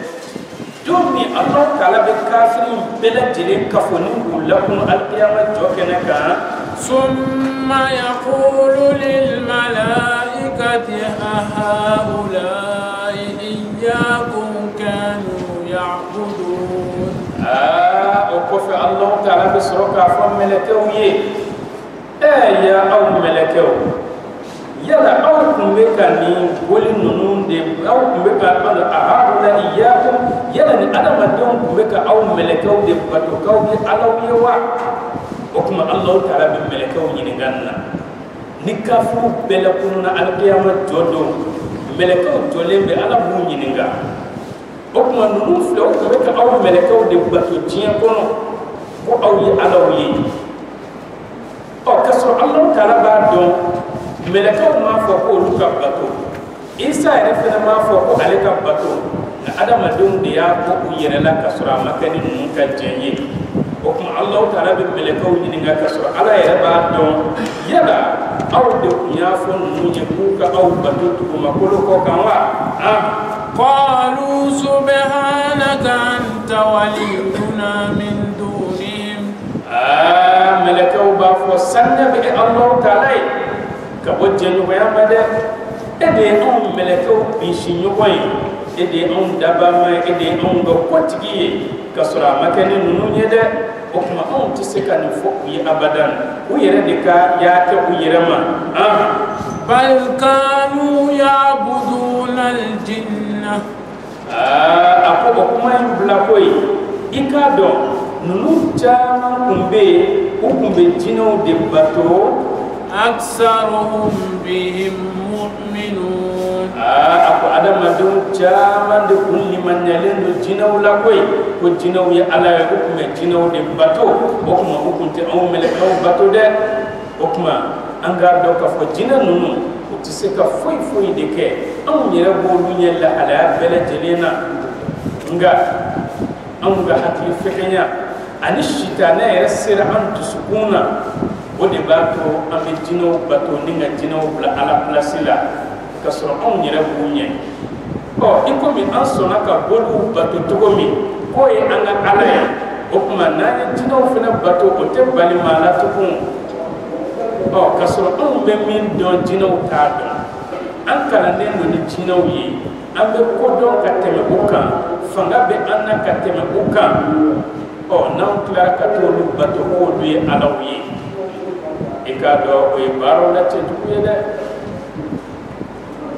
domi Allah kala be kafirin bela jele kafonu lakum alqiyamah jokene ka summa yaqulu lil malaikati haula'i iyyakum kanu ya'budun o ko fa Allah taala be soroka fo melekew ye ya aw melekew yala aw kumbe kani woli nunun de aw kumbe ka ala ahadula iyyakum yala ni adama don kumbe ka aw melekaw de bato kaw bi alaw yewa o kuma Allah taala be melekaw nyini ganna ni kafu bela kunna alqiyama jodo melekaw jolembe ala bu nyini nga o kuma nunun fle o kumbe ka aw melekaw de bato tiya kono ko aw yi alaw yi o kaso Allah taala ba don melekaw ma fo ko luka bato isa yɛrɛ fɛnɛ ma fɔ ko ale ka bato nka adamadenw de y'a ko u yɛrɛ la ka sɔrɔ a ma kɛ ni ninnu ka diɲɛ ye o kuma Alahu taala bɛ melekaw ɲininka ka sɔrɔ ala yɛrɛ b'a dɔn yala aw de tun y'a fɔ ninnu ye k'u ka aw bato dugumakolo kɔ kan wa qalu subhanaka anta waliyuna min dunihim melekaw b'a fɔ saniya bɛ kɛ Alahu taala ye ka bɔ jɛɲɔgɔnya ma dɛ ede anw melekaw binsi ɲɔgɔn ye ede anw dabama ye ede anw ka kɔtigi ye ka sɔrɔ a ma kɛ ni ninnu ye dɛ o kuma anw tɛ se ka nin fɔ u ye abadan u yɛrɛ de ka y'a kɛ u yɛrɛ ma bal kanu ya'buduna al-jinna a ko o kuma in bila ko ye i k'a dɔn ninnu caman kun bɛ yen u kun bɛ jinɛw de bato aksaruhum bihim mu'minun ako adamadenw caman de kun limanyalen do jinɛw la koyi ko jinɛw ye ala ye o kun bɛ jinɛw de bato o kuma o kun tɛ anw melekaw bato dɛ o kuma an k'a dɔn k'a fɔ jinɛ ninnu u tɛ se ka foyi foyi de kɛ anw yɛrɛ b'olu ɲɛ lahalaya bɛɛ lajɛlen na nka anw ka hakili fɛkɛnya ani sitanɛ yɛrɛ sera an dusukun na o de b'a to an bɛ jinɛw bato ni ka jinɛw bila ala pilasi la ka sɔrɔ anw yɛrɛ b'u ɲɛ i komi an sɔnna ka bɔliw bato cogo min k'o ye an ka ala ye o kuma n'an ye jinɛw fana bato o tɛ bali maa la tugun ka sɔrɔ anw bɛ min dɔn jinɛw t'a dɔn an kalannen don ni jinɛw ye an bɛ ko dɔn ka tɛmɛ o kan fanga bɛ an na ka tɛmɛ o kan n'an tilara ka t'olu bato k'olu ye alaw ye i k'a dɔn o ye baaraw la cɛjugu ye dɛ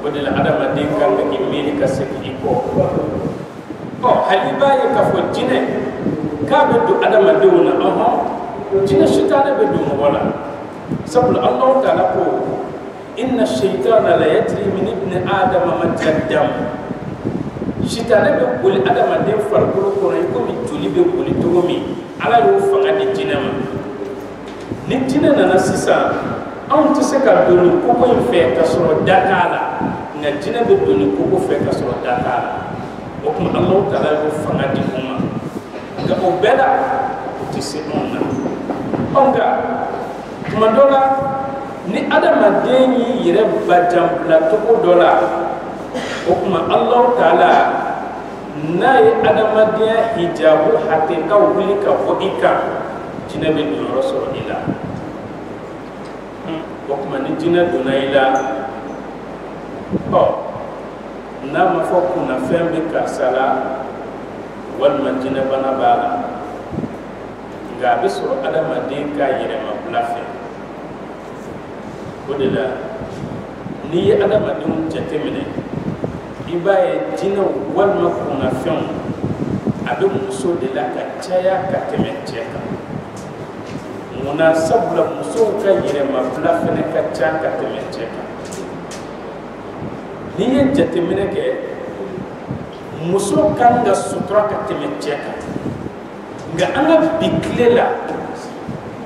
o de la adamaden kan ka i miiri ka segin i kɔ haliba ye ka fo jinɛ k'a bɛ don adamadenw na jinɛ shitana bɛ don mɔgɔ la sabula Allahu Ta'ala ko inna shaytana la yajri min ibni adama majra dam shitana bɛ boli adamaden farikolo kɔnɔ i komi joli bɛ boli cogo min Ala y'o fanga di jinɛ ma ni jinɛ nana sisan anw tɛ se ka don nin koko in fɛ ka sɔrɔ da t'a la nka jinɛ bɛ don nin koko fɛ ka sɔrɔ da t'a la o tuma Allahu Ta'ala y'o fanga di u ma nka o bɛɛ la o tɛ se anw na nka tuma dɔ la ni adamaden y'i yɛrɛ bajanbila cogo dɔ la o tuma Allahu Ta'ala n'a ye adamadenya hijabu hakika wuli ka bɔ i kan jinɛ bɛ niyɔrɔ sɔrɔ i la o tuma ni jinɛ donna i la n'a ma fɔ kunnafɛn bɛ karisa la walima jinɛ bana b'a la nka a bɛ sɔrɔ adamaden ka yɛrɛmabila fɛ o de la n'i ye adamadenw jateminɛ i b'a ye jinɛw walima kunnafɛnw a bɛ muso de la ka caya ka tɛmɛ cɛ kan munna sabula musow ka yɛrɛmabila fɛnɛ ka ca ka tɛmɛ cɛ kan n'i ye jateminɛ kɛ muso kan ka sutura ka tɛmɛ cɛ kan nka an ka bi tile la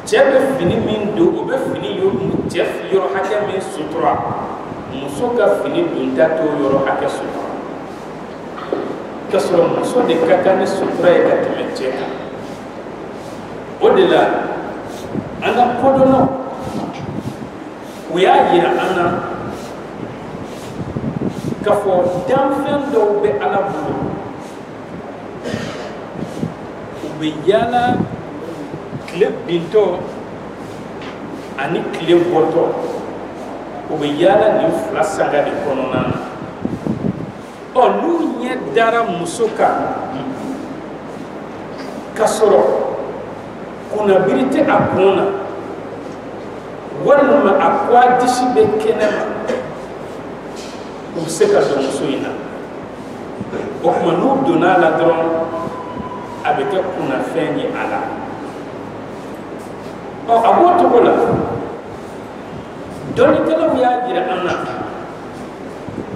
cɛ bɛ fini min don o bɛ fini cɛ yɔrɔ hakɛ min sutura muso ka fini donta t'o yɔrɔ hakɛ sutura ka sɔrɔ muso de ka kan ni sutura ye ka tɛmɛ cɛ kan o de la an ka kodɔnnaw u y'a yira an na k'a fɔ danfɛn dɔw bɛ Ala bolo u bɛ yaala tile bintɔ ani tile bɔtɔ u bɛ yaala nin fila sanga de kɔnɔna na n'u ɲɛ dara muso kan ka sɔrɔ kunnabiri tɛ a kun na walima a ko a disi bɛ kɛnɛma u bɛ se ka don muso in na o tuma n'u donna a la dɔrɔn a bɛ kɛ kunnafɛn ye a la a b'o cogo la dɔnnikɛlaw y'a jira an na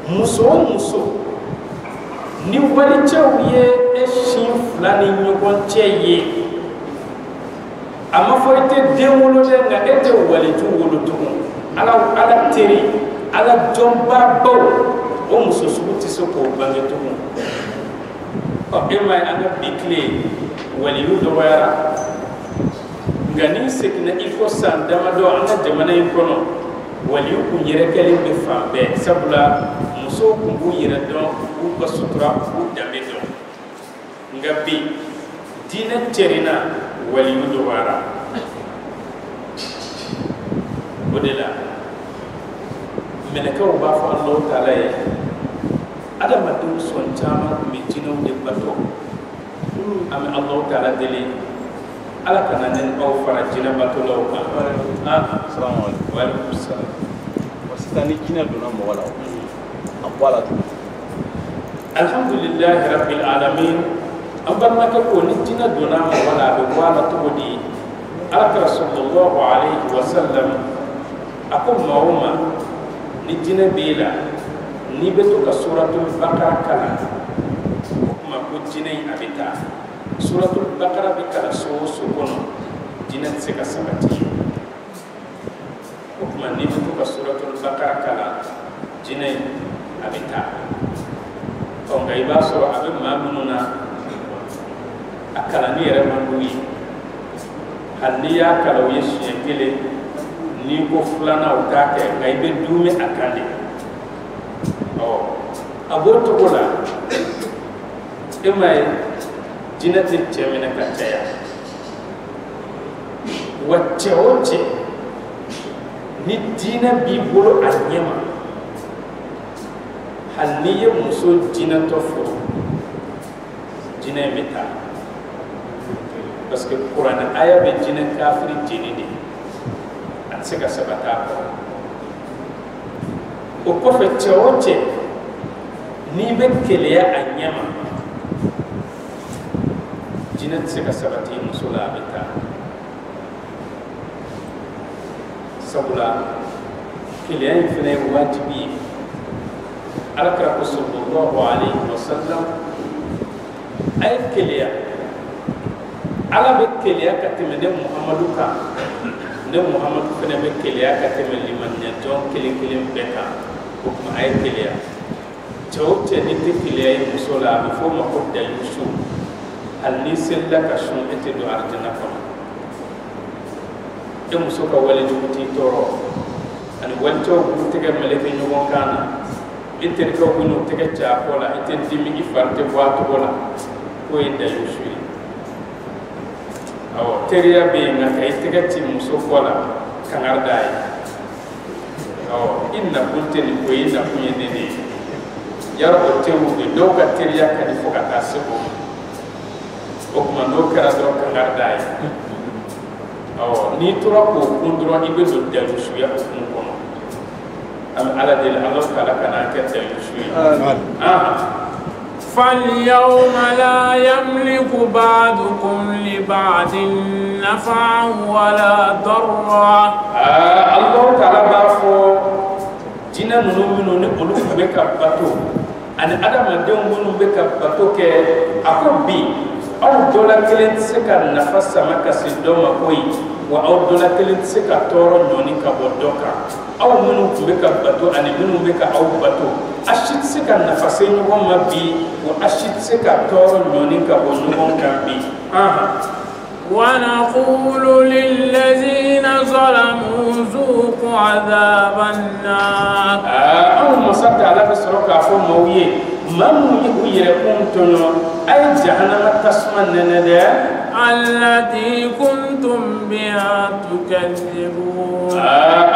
muso o muso ni walicɛw ye e sin fila ni ɲɔgɔn cɛ ye a ma fɔ i tɛ den wolo dɛ nka e tɛ waliju wolo tugun ala teri ala jɔnbabaw o muso sugu tɛ se k'o bange tugun e ma ye an ka bi tile waliyu dɔgɔyara nka n'i seginna i ko san damadɔ an ka jamana in kɔnɔ waliyu kun yɛrɛ kɛlen bɛ fan bɛɛ sabula musow kun b'u yɛrɛ dɔn k'u ka sutura k'u danbe dɔn nka bi diinɛ cɛrinna waliyu dɔgɔyara o de la mɛlɛkɛw b'a fɔ Alahu Ta'ala ye adamadenw sɔn caman tun bɛ jinɛw de bato an bɛ Alahu Ta'ala deli Ala kana ne aw fara jinɛ batolaw kan Assalamualaikum. Waalaikumsalam. Sisan ni jinɛ donna mɔgɔ la a bɔ a la tugun alhamdulillahi rabbil alamin an balimakɛ ko ni jinɛ donna mɔgɔ la a bɛ bɔ a la cogo di Alakira sallallahu alayhi wa sallam a ko maa o maa ni jinɛ b'e la n'i bɛ to ka suratul Baqara kalan o kuma ko jinɛ in a bɛ taa suratul Baqara bɛ kalan so o so kɔnɔ jinɛ tɛ se ka sabati o kuma n'i bɛ to ka suratul Baqara kalan jinɛ in a bɛ taa nka i b'a sɔrɔ a bɛ maa minnu na a kalanni yɛrɛ man d'u ye hali n'i y'a kalan u ye siɲɛ kelen n'i ko filanan o t'a kɛ nka i bɛ duumi a kan de a b'o cogo la e ma ye jinɛ tɛ cɛ minɛ ka caya wa cɛ o cɛ ni diinɛ b'i bolo a ɲɛma hali n'i ye muso jinɛtɔ furu jinɛ in bɛ taa parce que kuranɛ aya bɛ jinɛ kafiri jeni de a tɛ se ka sabati a kɔrɔ o kɔfɛ cɛ o cɛ n'i bɛ keleya a ɲɛma jinet sika sabati musula bita sabula kiliyan fene wajibi alakra sallallahu alaihi wasallam ay kiliya ala be kiliya katemene muhammadu ka ne muhammadu fene be kiliya katemene liman nyaton kilin beka ko kuma ay kiliya chawte ni te kiliya musula bi fo ma ko da yusuf al nisel la ka shon ete do arjana ko e muso ka wala juti toro an walto tege maleke nyugo kana ite ko bunu tege cha ko la ite dimi ifarte wato wala ko inda yusuf aw teriya be na kay tege ti muso ko la kangar dai aw inna kunte ni ko inna kunye ne yaro tewu be do ka teriya ka di foka ta sebo o kuma no kara do kangar dai ni tura ko kundro ibe do dalu suya ko kono am ala del Allah kala kana ke dalu suya فاليوم لا يملك بعضكم لبعض نفعا ولا ضرا الله تعالى بافو جنا نونو ني بولو بكا باتو ان ادم ديون بولو بكا باتو كي اكوبي أو دولا كلين سكا نفس ما كسي دوما كوي وأو دولا كلين سكا تورو نوني كبودوكا أو منو بكا باتو أني منو بكا أو باتو أشيت سكا نفسين وما بي وأشيت سكا تورو نوني كبودوكا بي ونقول للذين ظلموا ذوقوا عذاب النار أو مسكت على بسرك عفو مويه من يكون تنو أي جهنم تسمى الندى التي كنتم بها تكذبون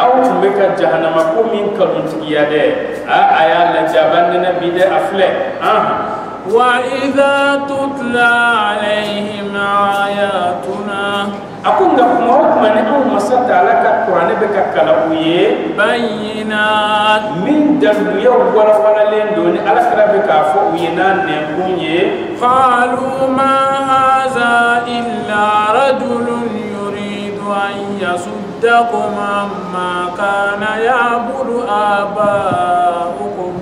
أو بك جهنم كومين كنت يده أيا لجبان نبي أفله وإذا تتلى عليهم آياتنا أكون دفعوا من أول مسات على القرآن بكالوية بينات من دلوية ولا لين دوني على كلامك فوقينا نبوني قالوا ما هذا إلا رجل يريد أن يصدكم عما كان يعبد آباؤكم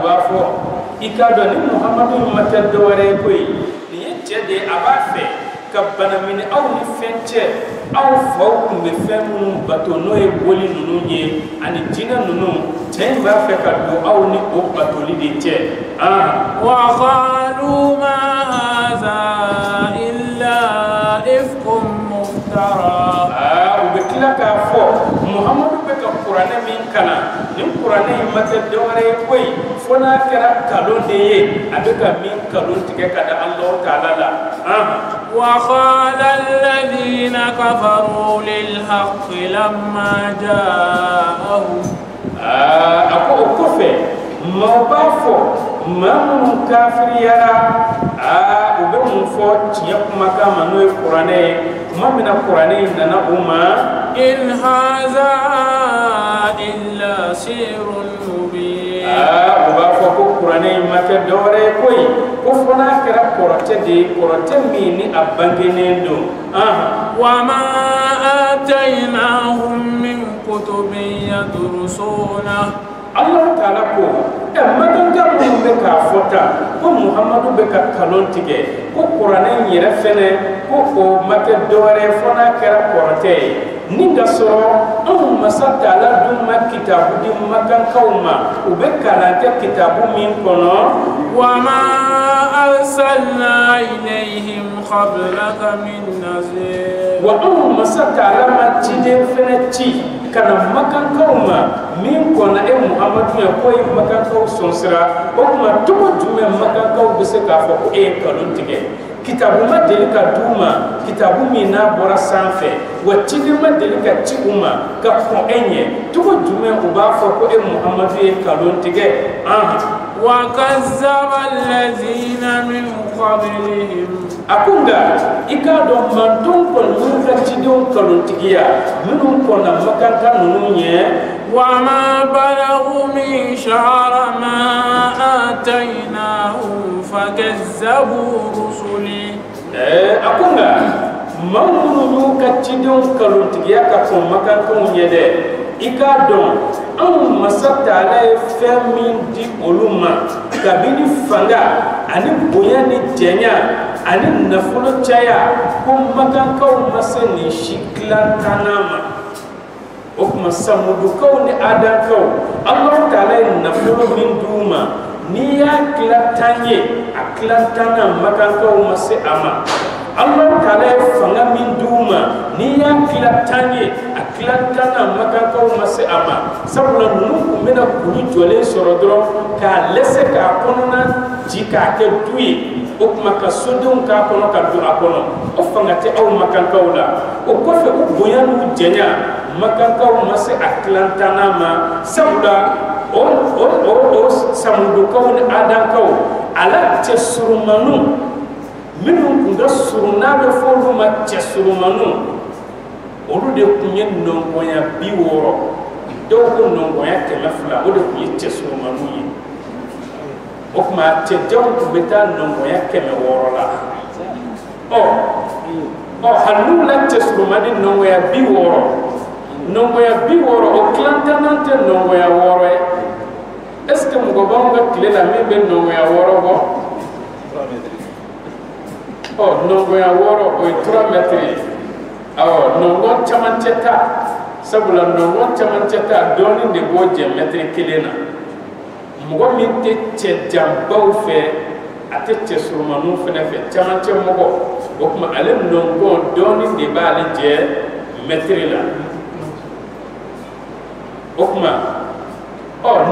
وافو إكادو محمد متدوري كوي ليتجدي أبافي kabana mini aw ni fenche aw faw kumbe femu bato no e boli nunu nye ani jina nunu temba fe ka do aw ni o bato li de che wa qalu ma hadha illa ifkum muftara u be kila ka fo muhammadu be ka qur'ana min kana ni qur'ana mata dore koy fona kera kalon de ye abeka min kalon tige kada allah taala la وقال الذين كفروا للحق لما جاءهم أكو كفر ما بافو ما من كافر يرى وبهم فوت يقوم كما نوي القرآن ما من القرآن إننا أما إن هذا إلا سحر مبين وبافو القرآن ما تدوري كوي كفنا كرا قرأت ميني أبانجنين دو وما آتيناهم من كتب يدرسونه الله تعالى كو ما تنجا من بك فوتا كو محمد بك كالون تيجي كو قرآن يرفنه كو ما تدوري فنا كرا قرأتي ninga soro masata ala duma kitabu di makan kauma ubekala ke kitabu min kono wa ma arsalna ilayhim qablaka min nazir wa masata ala matide fenati kana makan kauma min kono e muhammadu ya koy makan kaw sonsira o kuma tumo jume makan kaw bese ka fo e kalon tige kitabu ma delika duma kitabu mina bora sanfe watidi ma delika tiuma ka ko enye tuko jume uba fo ko e muhammadu e kalon tige وكذب الذين من قبلهم akunga ikado manton kon mun ka tidon kalon tigiya mun kon na makanta nunye وما بلغوا من شعر ما آتيناهم فكذبوا رسلي akunga mamunu ka tidon kalon tigiya ka kon makanta nunye de ikado an masata ala femi di oluma kabini fanga ani bonya ni jenya ani nafolo caya ko makankaw masani shiklan tanama o kuma samudukaw ni adankaw Allah taala nafolo min duma ni ya kilatanye aklantana makankaw mase ama Allah taala fanga min duma ni ya kilatanye aklantana makankaw mase ama sabula nunu kumena kuni jole sorodro ka lese ka konona jika ke duyi o kuma ka sodon ka kono ka du akono o fangate aw makankaw la o kofe o boyanu jenya makankaw mase aklantana ma sabula o samudukaw ni adankaw ala te surumanu minu kunda suruna be folu ma te surumanu olu de kunye nongoya biworo do ko nongoya kemafla o de kunye te surumanu yi o kuma te jaw ko beta nongoya keme woro la o halu la te surumani nongoya biworo o klantanante nongoya woro est-ce que mo gobanga kile la me be nongoya woro go nongoya woro o 3 mètres nongon chamanteta sabula nongon chamanteta doni de boje mètre kilena mugo min te che jambaw fe ate che surmanu fene fe chamante mugo o kuma ale nongon doni de bale je mètre la o kuma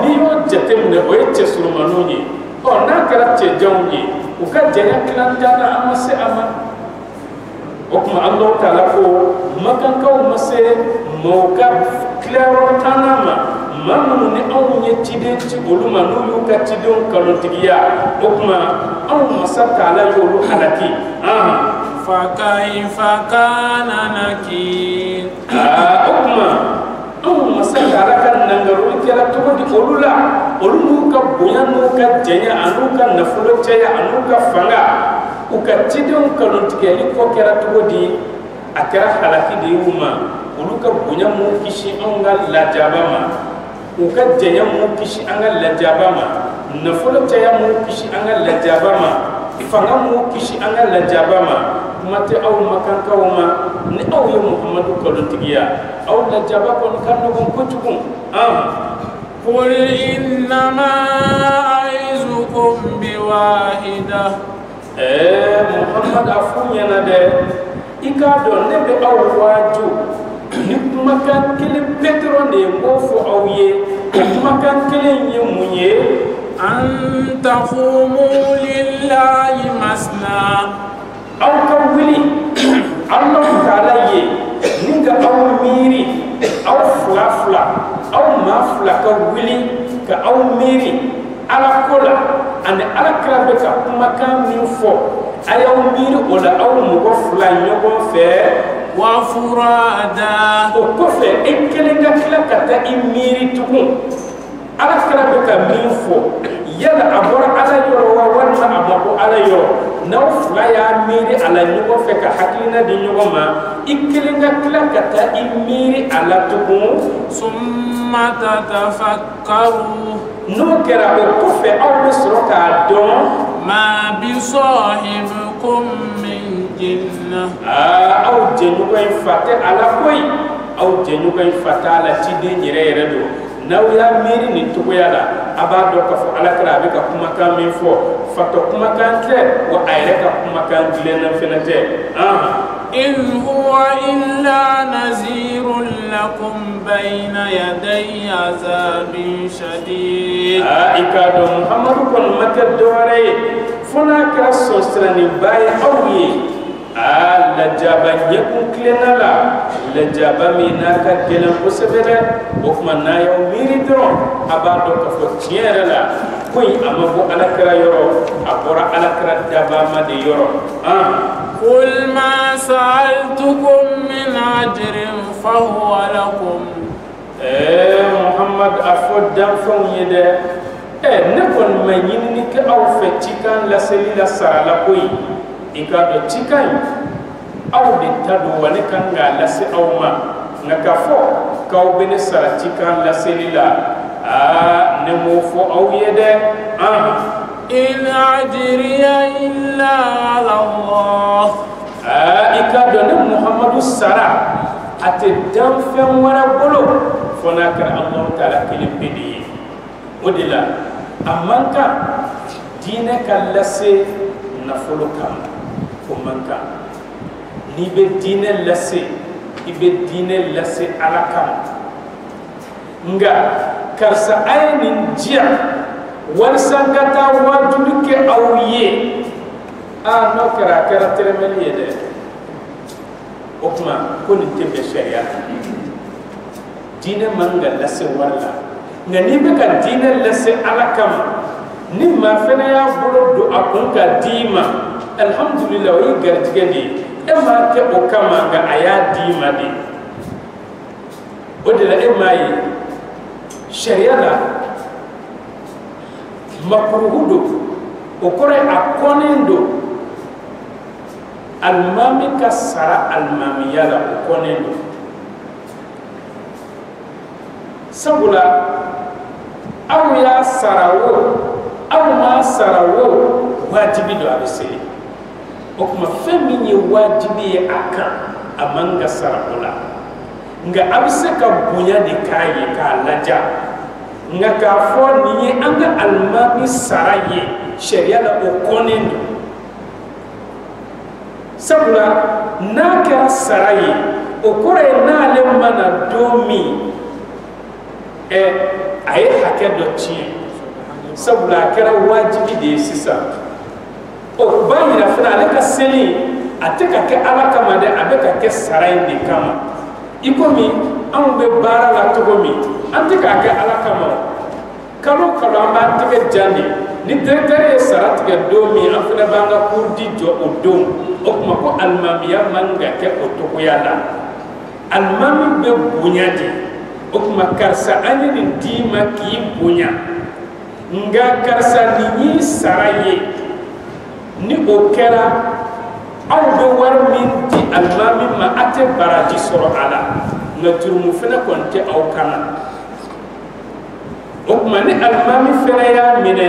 ni yo jetem ne o che surmanu ni na kala che jawni o ka jaya klantana amase ama okuma Allah taala ko makankaw mase moka claro tanama mamu ni aw nyetide ci oluma no yu ka tidon kalontigiya okuma aw masata ala yolu halaki fa kayfa kana nakir okuma aw masata ala kan nangaru kala to di olula olu ka boyanu ka jenya anu ka nafulo caya anu ka fanga uka tidon kalontigeli ko kera tugodi akara halaki de yuma uluka bunya mu kishi anga lajabama uka jenya mu kishi anga lajabama nafulo taya mu kishi anga lajabama ifanga mu kishi anga lajabama mate aw makanka wuma ni aw ya muhammadu kalontigiya aw lajaba kon kanno kon kutukun qul innama aizukum biwahida Muhammad afunya na de ikado ne be aw waju ni makan kele petro ne mofo awye makan kele yemunye an taqumu lillahi masna aw kawili Allah taala ye ninga aw miri aw fla aw mafla kawili ka aw miri ala kola ane ala krabe ka makan min fo ayaw miri ola aw mugo fula nyogo fe wa furada o ko fe enkelenga kila kata imiri tukun ala krabe ka min fo yala abora ala yoro wa wanna abako ala yoro naw fula ya miri ala nyogo fe ka hakina di nyogo ma enkelenga kila kata imiri ala tukun summa tatafakkaru no kera o kofe aw be soroka don ma bi sahibikum min jinna aw jenu ko fate ala koy aw jenu ko fata ala tide nyere yere do naw ya miri ni to yala aba do ko ala kra be ka kuma kan min fo fato kuma kan ke wa ayre ka kuma kan dilena fenate in huwa illa nazirun lakum bayna yaday azabin shadid ikado muhammadu kon mata dore fona ka sosrani bay awye la jaba nyekun klenala lajaba mi na ka gelan kosebere o kuma na yaw miri dron abado ka fo tiere la koy amabo alakra yoro abora alakra daba ma de yoro قل ما سألتكم من أجر فهو لكم محمد أفود دفن يده نكون منين نك أو فتيكان لسلي لسارة لكوي إكادو تيكان أو بتدو ونكان لسي أو ما نكافو كاو بين سارة تيكان لسلي لا نموفو أو يده إن أجري إلا على الله إكادو محمد سارة أتدام فين ورا بلو فناكر الله تعالى كلم بديه ودلا أمانكا دينك لسي نفلوكا أمانكا نيب دين لسي إب دين لسي على كم نعا كرسا أين نجيا ورسانكتا واجلك أويه نوكرا كرا ترمليه ده أكما كون تبي شريعة دين مانغا لسه ولا نني بك دين لسه على كم نما فينا يا بلو دو أكون كديما الحمد لله ويجرتكني إما كأوكما كأيا ديما دي ودلا إما شريعة مكروهدو وكره أكونندو المامي كسر المامي يلا أكونندو sabula aw ya sarawo aw ma sarawo wajibi do abisiri o kuma femi ni wajibi aka amanga sarawula nga abise ka bunya de kaye ka laja nga ka fo ni anga almami saraye sharia la o konendo sabula na ka saraye o kore na le mana domi aye hakɛ dɔ tiɲɛ sabula a kɛra wajibi de ye sisan o b'a yira fana ale ka seli a tɛ ka kɛ ala kama dɛ a bɛ ka kɛ sara in de kama i komi anw bɛ baara la cogo min an tɛ k'a kɛ ala kama kalo kalo an b'an tɛgɛ jan de ni directeur ye sara tigɛ don min an fana b'an ka kurdi jɔ o don o kuma ko alimamiya man ka kɛ o togoya la alimami bɛ bonya de o kuma karisa an ye nin d'i ma k'i bonya nga karisa nin y'i sara ye ni o kɛra aw bɛ wari min di alimami ma a tɛ baraji sɔrɔ a la nka jurumu fana kɔni tɛ aw kana o kuma ni alimami fana y'a minɛ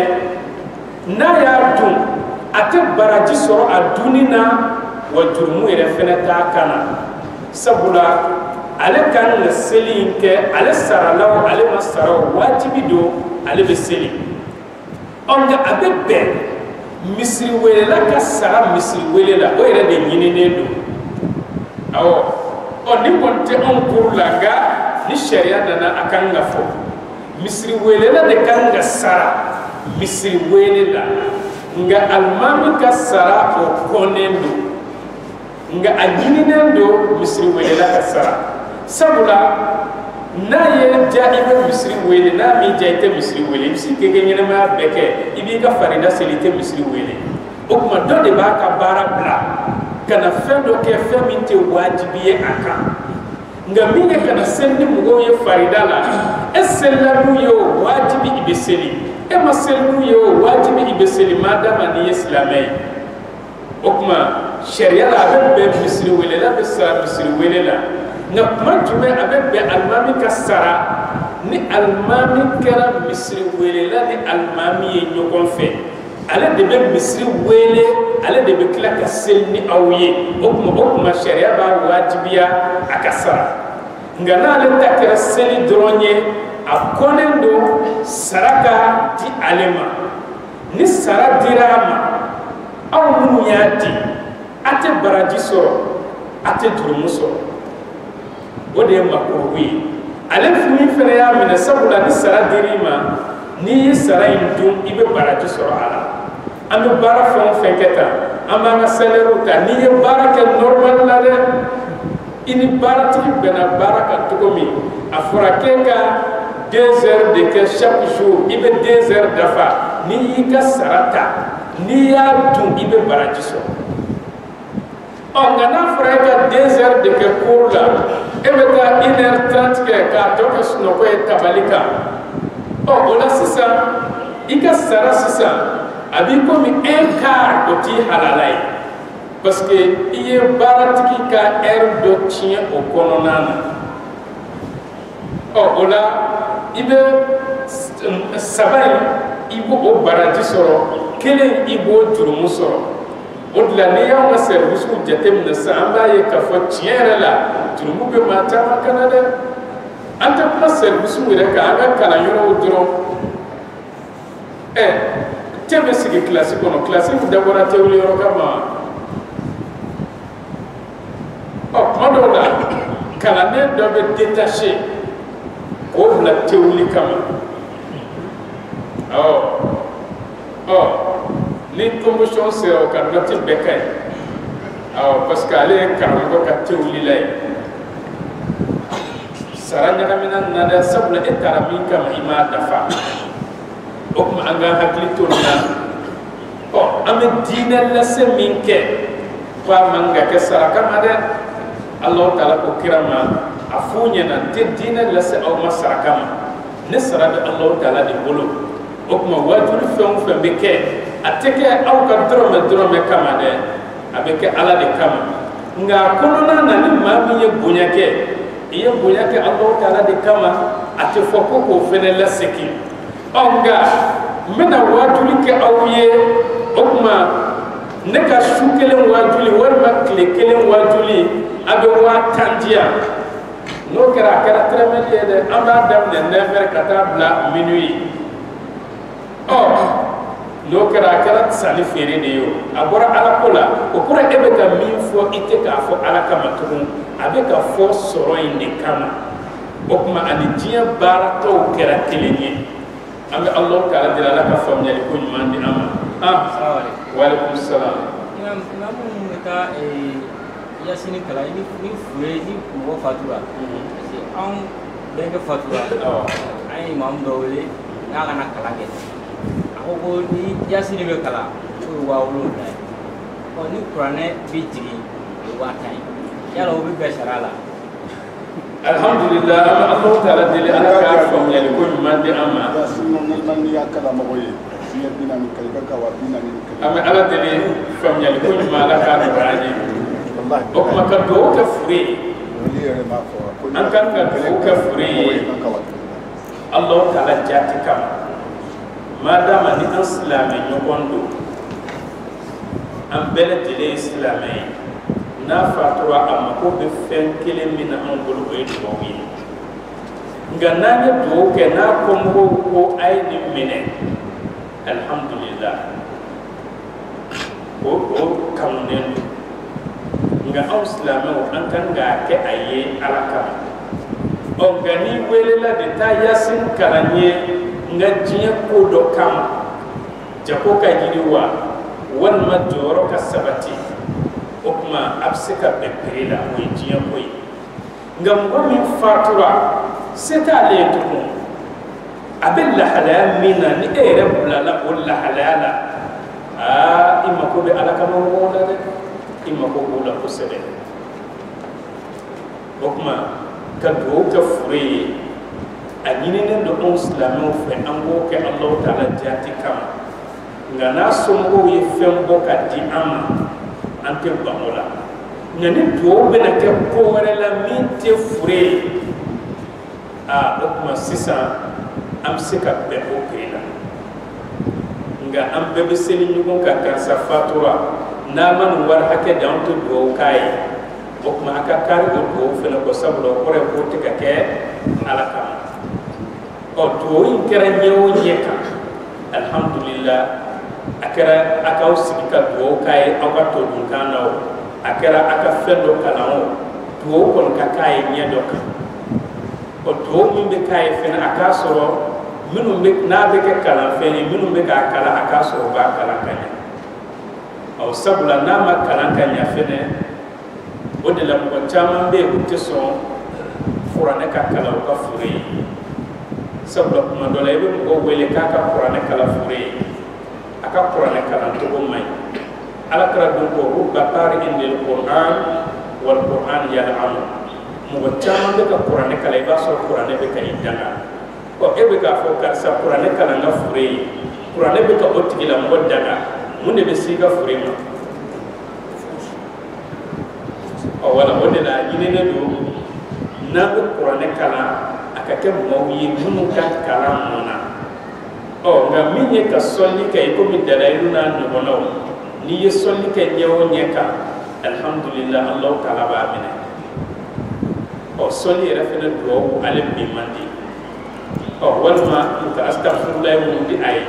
n'a y'a dun a tɛ baraji sɔrɔ a dunni na wa jurumu yɛrɛ fana t'a kana sabula ale kan ka seli in kɛ ale saralaw ale ma saraw wajibi do ale bɛ seli nka a bɛ bɛn misiri welela ka sara misiri wele la o yɛrɛ de ɲininen do awɔ ni kɔni tɛ anw kuru la nka ni sariya nana a kan ka fɔ misiri welela de kan ka sara misiri wele la nka alimami ka sara o kɔnnen do nka a ɲininen do misiri welela ka sara sabula n'a ye ja i bɛ misiri wele n'a m'i ja i tɛ misiri wele i bɛ se k'i ka ɲɛnamaya bɛɛ kɛ i b'i ka farida seli i tɛ misiri wele o kuma dɔ de b'a ka baara bila ka na fɛn dɔ kɛ fɛn min tɛ wajibi ye a kan nka min ye ka na seli ni mɔgɔw ye farida la e selila n'u ye o wajibi i bɛ seli e ma seli n'u ye o wajibi i bɛ seli maa dama n'i ye silamɛ ye o kuma sariya la a bɛ bɛn misiri wele la bɛ sara misiri wele la nka kuma jumɛn a bɛ bɛn alimami ka sara ni alimami kɛra misiri wele la ni alimami ye ɲɔgɔn fɛ ale de bɛ misiri wele ale de bɛ tila ka seli ni aw ye o kuma sariya b'a wajibiya a ka sara nka n'ale ta kɛra seli dɔrɔn ye a kɔnnen do sara ka di ale ma ni sara dira a ma aw minnu y'a di a tɛ baraji sɔrɔ a tɛ jurumu sɔrɔ o de ye makruhu ye ale min fana y'a minɛ sabula ni sara dir'i ma n'i ye sara in dun i bɛ baraji sɔrɔ a la an bɛ baara fɛn o fɛn kɛ tan an b'an ka salaire ta n'i ye baara kɛ normal la dɛ i ini baratigi bena baraka togomi afura keka 2 heures de que chaque jour ibe 2 heures dafa ni yika sarata ni ya dun ibe baraji so on gana fura ka 2 heures de que cours la ebe ka 1h30 ke ka to ke suno ko tabalika o ola sisa ika sara sisa abi ko mi 1 quart do ti halalai parce que iye baratiki ka heure do tien au kononana o ola ibe sabai ibo o baraji soro kelen ibo jurumu soro o de la ne y'anw ka service ku jateminɛ sisan an b'a ye k'a fɔ tiɲɛ yɛrɛ la jurumu bɛ maa caman kana dɛ an tɛ kuma service yɛrɛ kan an ka kalanyɔrɔw dɔrɔn te bɛ sigi kilasi kɔnɔ kilasi dabɔra tɛ wuli yɔrɔ kama kuma dɔw la kalanden dɔ bɛ détaché k'o bila tɛ wuli kama ni promotion sera o ka note bɛɛ ka ɲi parce que ale ye karamɔgɔ ka tɛ wuli la ye sara ɲagamina na dɛ sabula e taara min kama i m'a dafa o tuma an k'an hakili to nin na an bɛ diinɛ lase min kɛ ko a man ka kɛ sara kama dɛ Allahu taala ko kira ma a f'u ɲɛna n tɛ diinɛ lase aw ma sara kama ne sara bɛ Allahu taala de bolo o tuma wajibi fɛn o fɛn bɛ kɛ a tɛ kɛ aw ka dɔrɔmɛ kama dɛ a bɛ kɛ Ala de kama nka kɔnɔna na ni maa min ye bonya kɛ i ye bonya kɛ Allahu taala de kama a tɛ fɔ ko k'o fɛnɛ lasegin nka n bɛna wajibi kɛ aw ye o tuma ne ka su kelen wajibi walima tile kelen wajibi a bɛ 10 di yan n'o kɛra a kɛra tɛrɛmɛli ye dɛ an b'a daminɛ 9h ka taa bila minuit n'o kɛra a kɛra sanni feere de ye a bɔra Ala ko la o kɔrɔ e bɛ ka min fɔ i tɛ k'a fɔ Ala kama tugun a bɛ ka fɔ sɔrɔ in de kama o tuma ani diɲɛ baaratɔw kɛra kelen ye an bɛ Alahu taala deli Ala ka faamuyali ko ɲuman di an ma waalaikum salam imam mun bɛ taa yasini kalan ni fure ni mɔgɔ fatura parce que anw bɛnkɛ fatura an ye imam dɔ wele n'a kana kalan kɛ a ko ni yasini bɛ kalan o ye 7,000 ye ni kuranɛ bɛ jigin o ye 10,000 ye yala o bɛ bɛn sara la alhamdulillah an bɛ Alahu taala deli Ala ka faamuyali ko ɲuman di an ma an bɛ Ala deli faamuyali ko ɲuman Ala k'a nɔgɔya an ye o tuma ka dugawu kɛ fure ye an kan ka dugawu kɛ fure ye Alahu taala jaati kama madama ni an silamɛ ɲɔgɔn don an bɛɛ lajɛlen ye silamɛ ye n'a fatura a mako bɛ fɛn kelen min na anw bolo o ye dugawu ye nka n'an ye dugawu kɛ n'a kɔmɔgɔw ko a ye nin minɛ alhamdulillah o kanunen don nka anw silamɛw an kan k'a kɛ a ye Ala kama nka n'i welela de taa yasin kalan ye nka diɲɛ ko dɔ kama jago ka yiriwa walima jɔyɔrɔ ka sabati o tuma a bɛ se ka bɛn pere la o ye diɲɛ ko ye nka mɔgɔ min fatura se t'ale ye tugun a bɛ lahalaya min na ni e yɛrɛ bilala o lahalaya la i mako bɛ Ala kama mɔgɔw la dɛ i mako b'o la kosɛbɛ o tuma ka dugawu kɛ fure ye a ɲininen don anw silamɛw fɛ an b'o kɛ Alahu taala jaati kama nka n'a somɔgɔw ye fɛn bɔ ka di an ma an tɛ ban o la nka ni dugawu bɛna kɛ ko wɛrɛ la min tɛ fure ye o tuma sisan an bɛ se ka bɛn o pere la nka an bɛɛ bɛ seli ɲɔgɔn kan karisa fatura n'a ma nin wari hakɛ di an tɛ dugawu k'a ye o tuma a ka kari o dugawu fana kɔ sabula o kɔrɔ ye k'o tɛ ka kɛ Ala kama dugawu in kɛra ɲɛ o ɲɛ kan alhamdulillah a kɛra a k'aw sigi ka dugawu k'a ye aw ka todunkan na o a kɛra a ka fɛn dɔ kalan o dugawu kɔni ka k'a ye ɲɛ dɔ kan dugawu min bɛ k'a ye fana a k'a sɔrɔ minnu bɛ n'a bɛ kɛ kalanfɛn ye minnu bɛ k'a kalan a k'a sɔrɔ u b'a kalan ka ɲɛ sabula n'a ma kalan ka ɲɛ fana o de la mɔgɔ caman bɛ yen u tɛ sɔn kuranɛ ka kalan u ka fure ye sabula kuma dɔ la i bɛ mɔgɔ wele k'a ka kuranɛ kalan fure ye a ka kuranɛ kalan cogo man ɲi ala kɛra don ko rubba qari'in lil Qur'an wal Qur'an yal'anu mɔgɔ caman bɛ ka kuranɛ kalan i b'a sɔrɔ kuranɛ bɛ ka i danga e bɛ k'a fɔ karisa kuranɛ kalan n ka fure ye kuranɛ bɛ ka o tigilamɔgɔ danga mun de bɛ se i ka fure ma wala o de la ɲininen don n'an bɛ kuranɛ kalan a ka kɛ mɔgɔw ye minnu ka kalan mɔna nka min ye ka sɔnni kɛ i komi dalayiru n'a ɲɔgɔnnaw n'i ye sɔnni kɛ ɲɛ o ɲɛ kan alhamdulillah Allahu taala b'a minɛ sɔnni yɛrɛ fana duwawu ale bi man di walima ka astaghfirullah mun di a ye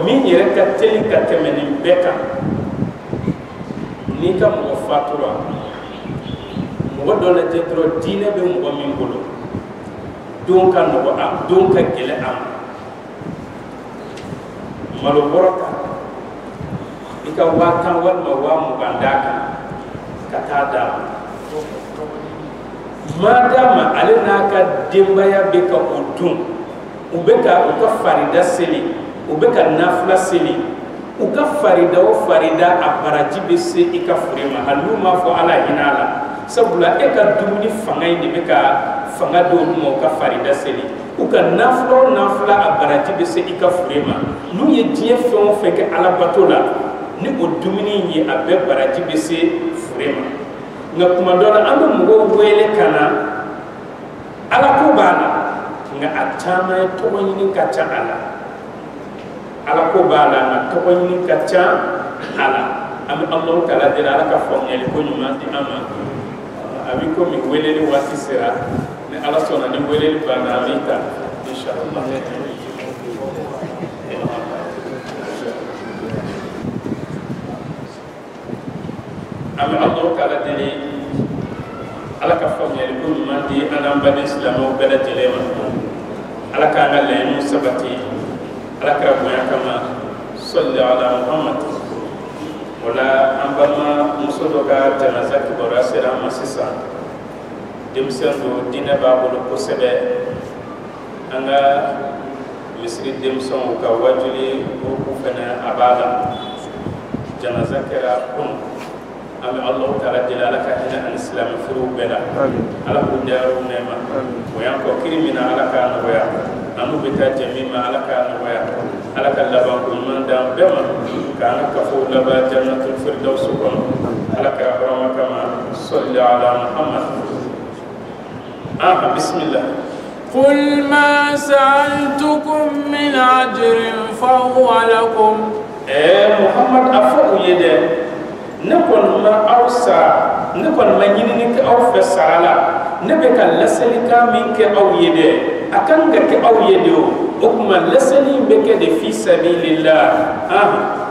min yɛrɛ ka teli ka tɛmɛ nin bɛɛ kan n'i ka mɔgɔ fatura mɔgɔ dɔ lajɛ dɔrɔn diinɛ bɛ mɔgɔ min bolo don ka nɔgɔ don ka gɛlɛn a ma malo bɔrɔ ta i ka 10,000 walima 20,000 d'a kan ka taa d'a ma madama ale n'a ka denbaya bɛ ka o dun u bɛ ka u ka farida seli u bɛ ka nafila seli u ka farida o farida a baraji bɛ se i ka fure ma hali n'u m'a fɔ ala hinɛ la sabula e ka dumuni fanga in de bɛ ka fanga di olu ma u ka farida seli u ka nafila o nafila a baraji bɛ se i ka fure ma n'u ye diɲɛ fɛn o fɛn kɛ ala bato la ni o dumuni in ye a bɛɛ baraji bɛ se fure ma nka kuma dɔ la an bɛ mɔgɔw wele ka na ala ko b'a la nka a caman ye tɔgɔ ɲini ka ca a la ala ko b'a la nka tɔgɔ ɲini ka ca a la an bɛ Alahu taala deli ala ka faamuyali ko ɲuman di an ma a bɛ komi weleli waati sera ni ala sɔnna ni weleli banna an bɛ taa inshallah. an bɛ Alahu taala deli ala ka faamuyali ko ɲuman di an n'an baden silamɛw bɛɛ lajɛlen ma ala k'an ka laɲiniw sabati ala kɛra bonya kama salli ala Muhammad wala an balima muso dɔ ka janaza kibaruya sera an ma sisan denmisɛn don diinɛ b'a bolo kosɛbɛ an ka misiri denmisɛnw ka wajuli o fana a b'a la janaza kɛra kun an bɛ Alahu taala deli ala ka hinɛ ani silamɛ furuw bɛɛ la ala k'u dayɔrɔ nɛɛma bonya kɔ kiri min na ala k'a nɔgɔya an n'u bɛ taa jɛ min ma ala k'a nɔgɔya ala ka laban ko ɲuman d'an bɛɛ ma k'an ka kafow laban jannatul firdawsi kɔnɔ ala ka hɔrɔma kama salli ala Muhammad bismillah. قل ما سألتكم من أجر فهو لكم. Muhammad a fɔ u ye dɛ ne kɔni ma aw sara ne kɔni ma ɲinini kɛ aw fɛ sara la ne bɛ ka laselikan min kɛ aw ye dɛ a kan ka kɛ aw ye de o kuma laseli in bɛ kɛ de fi sabilillah.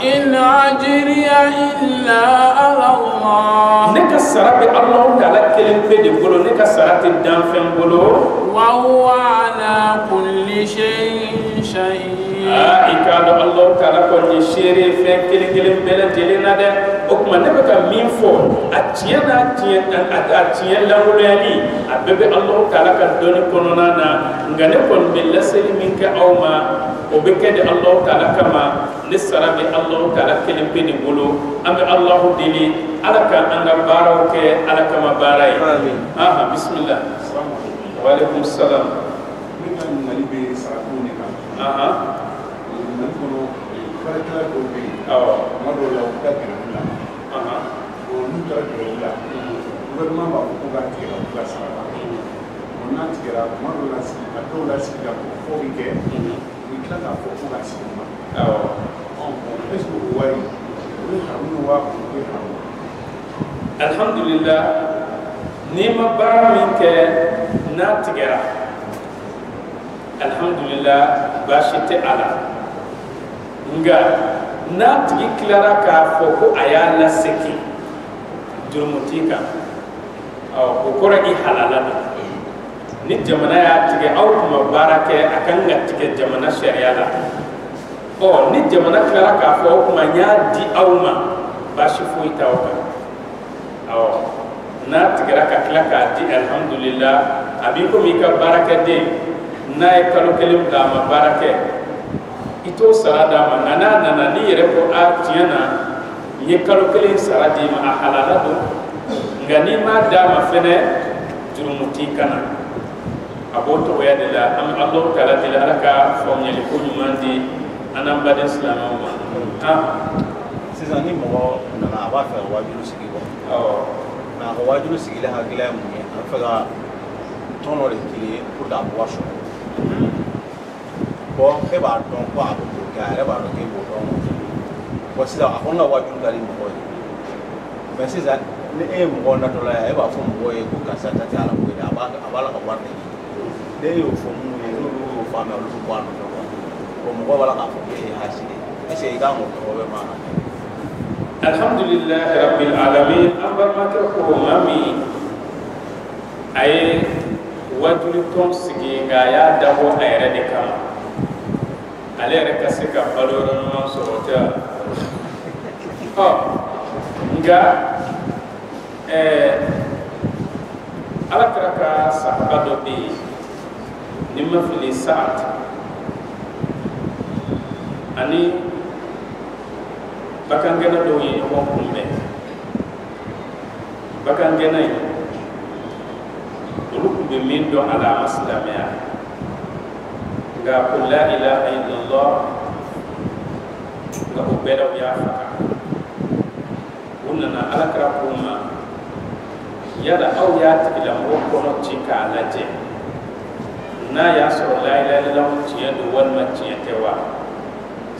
In ajriya illa ala Allah. Ne ka sara bɛ Alahu taala kelen pe de bolo ne ka sara tɛ dan fɛn bolo. Wa huwa ala kulli shay'in shahid. I k'a dɔn Alahu taala kɔni ye seere fɛn kelen kelen bɛɛ lajɛlen na dɛ o kuma ne bɛ ka min fɔ a tiɲɛ n'a tiɲɛ lankoloyali a bɛɛ bɛ Alahu taala ka dɔnni kɔnɔna na nka ne kɔni bɛ laseli min kɛ aw ma o bɛ kɛ de Alahu taala kama ne sara bɛ Alahu taala kelen pe de bolo an bɛ Alahu deli ala ka an ka baaraw kɛ ala kama baara ye. Bismillah. Wa alaikum salam. Alhamdulillah ni ma baara min kɛ n'a tigɛra alhamdulillah baasi tɛ a la nka n'a tigi tilara k'a fɔ ko a y'a lasegin jurumu t'i kan o kɔrɔ i halala don ni jamana y'a tigɛ aw tun ma baara kɛ a kan ka tigɛ jamana sariya la ni jamana tilara k'a fɔ o kuma n y'a di aw ma baasi foyi t'aw kan na tigara ka tila k'a di alhamdulillah a b'i komi i ka baarakɛden n'a ye kalo kelen bila a ma baara kɛ i t'o sara d'a ma nka n'a nana n'i yɛrɛ ko a tiɲɛ na n ye kalo kelen sara d'i ma a halala don nka n'i m'a d'a ma fɛnɛ jurumu t'i kana a b'o tɔgɔya de la an bɛ Alahu taala deli Ala ka faamuyali ko ɲuman di an n'an baden silamɛw ma sisan ni mɔgɔ nana a b'a fɛ ka wajibi sigi kɔ nka a ka wajibi sigilen hakilila ye mun ye a bɛ fɛ ka tɔn dɔ de k'i ye pour que a bɔ sɔrɔ e b'a dɔn ko a bɛ k'o kɛ a yɛrɛ b'a dɔn k'e b'o dɔn sisan a kɔni ka wajibi ka di mɔgɔ ye mɛ sisan ni e ye mɔgɔ natɔla ye e b'a fɔ mɔgɔw ye ko karisa ta tɛ ala ko ye a b'a la ka wari de ɲini n'e y'o fɔ minnu ye n'olu y'o faamuya olu bɛ bɔ a nɔfɛ o mɔgɔ b'a la k'a fɔ k'e ye hasi de est ce que i kan k'o tɔgɔ bɛ maa na alhamdulillahi rabbil alamin an balimakɛ ko maa min a ye wajibi tɔn sigi nka a y'a dabɔ a yɛrɛ de kama ale yɛrɛ ka se ka balo yɔrɔ ɲuman sɔrɔ tɛ nka Alakira ka sahaba dɔ bɛ yen ni ma fili Saad ani bakangɛnɛ dɔw ye ɲɔgɔn kunbɛn bakangɛnɛ in olu tun bɛ min dɔn a la a ma silamɛya nka ko la ilaha illallah nka o bɛɛ la u y'a faga u nana Alakira k'u ma yala aw y'a tigilamɔgɔ kɔnɔ ci k'a lajɛ n'a y'a sɔrɔ la ilaha illallah tiɲɛ don walima tiɲɛ tɛ wa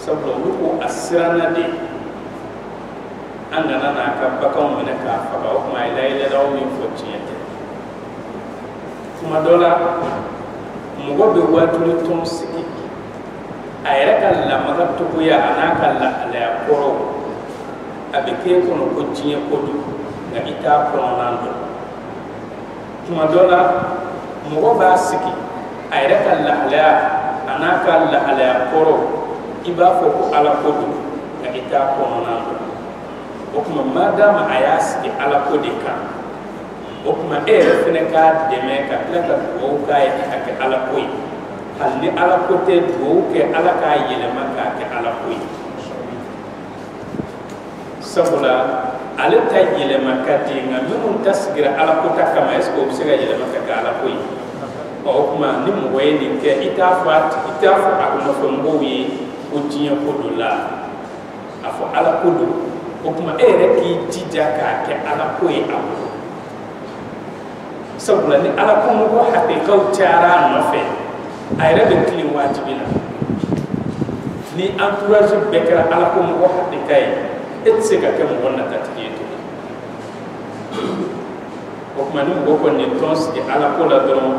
sabula olu ko a siranna de an kana n'a ka baganw minɛ k'a faga o tuma a ye la ilaha illallah min fɔ tiɲɛ tɛ tuma dɔ la mɔgɔ bɛ wajibi tɔn sigi a yɛrɛ ka lamaka togoya a n'a ka lahalaya kɔrɔw a bɛ k'e kɔnɔ ko diɲɛ ko don nka i t'a kɔnɔna dɔn tuma dɔ la mɔgɔ b'a sigi a yɛrɛ ka lahalaya a n'a ka lahalaya kɔrɔ i b'a fɔ ko ala ko don nka i t'a kɔnɔna dɔn o tuma madama a y'a sigi ala ko de kan o tuma e yɛrɛ fɛnɛ k'a dɛmɛ ka tila ka dugawu k'a ye a kɛ ala ko ye hali ni ala ko tɛ dugawu kɛ ala k'a yɛlɛma k'a kɛ ala ko ye sabula ale ta yɛlɛma ka di nka minnu ta sigira ala ko ta kama est ce que o bɛ se ka yɛlɛma ka kɛ ala ko ye o tuma ni mɔgɔ ye nin kɛ i t'a fɔ a nɔfɛ mɔgɔw ye ko diɲɛ ko don la a fɔ ala ko don o tuma e yɛrɛ k'i jija k'a kɛ ala ko ye a bolo sabula ni ala ko mɔgɔ hakilikaw cayara a nɔfɛ a yɛrɛ bɛ tilen wajibi la ni entourage bɛɛ kɛra ala ko mɔgɔ hakilika ye e tɛ se ka kɛ mɔgɔ natatigi ye tuguni o tuma ni mɔgɔ kɔni ye tɔn sigi ala ko la dɔrɔn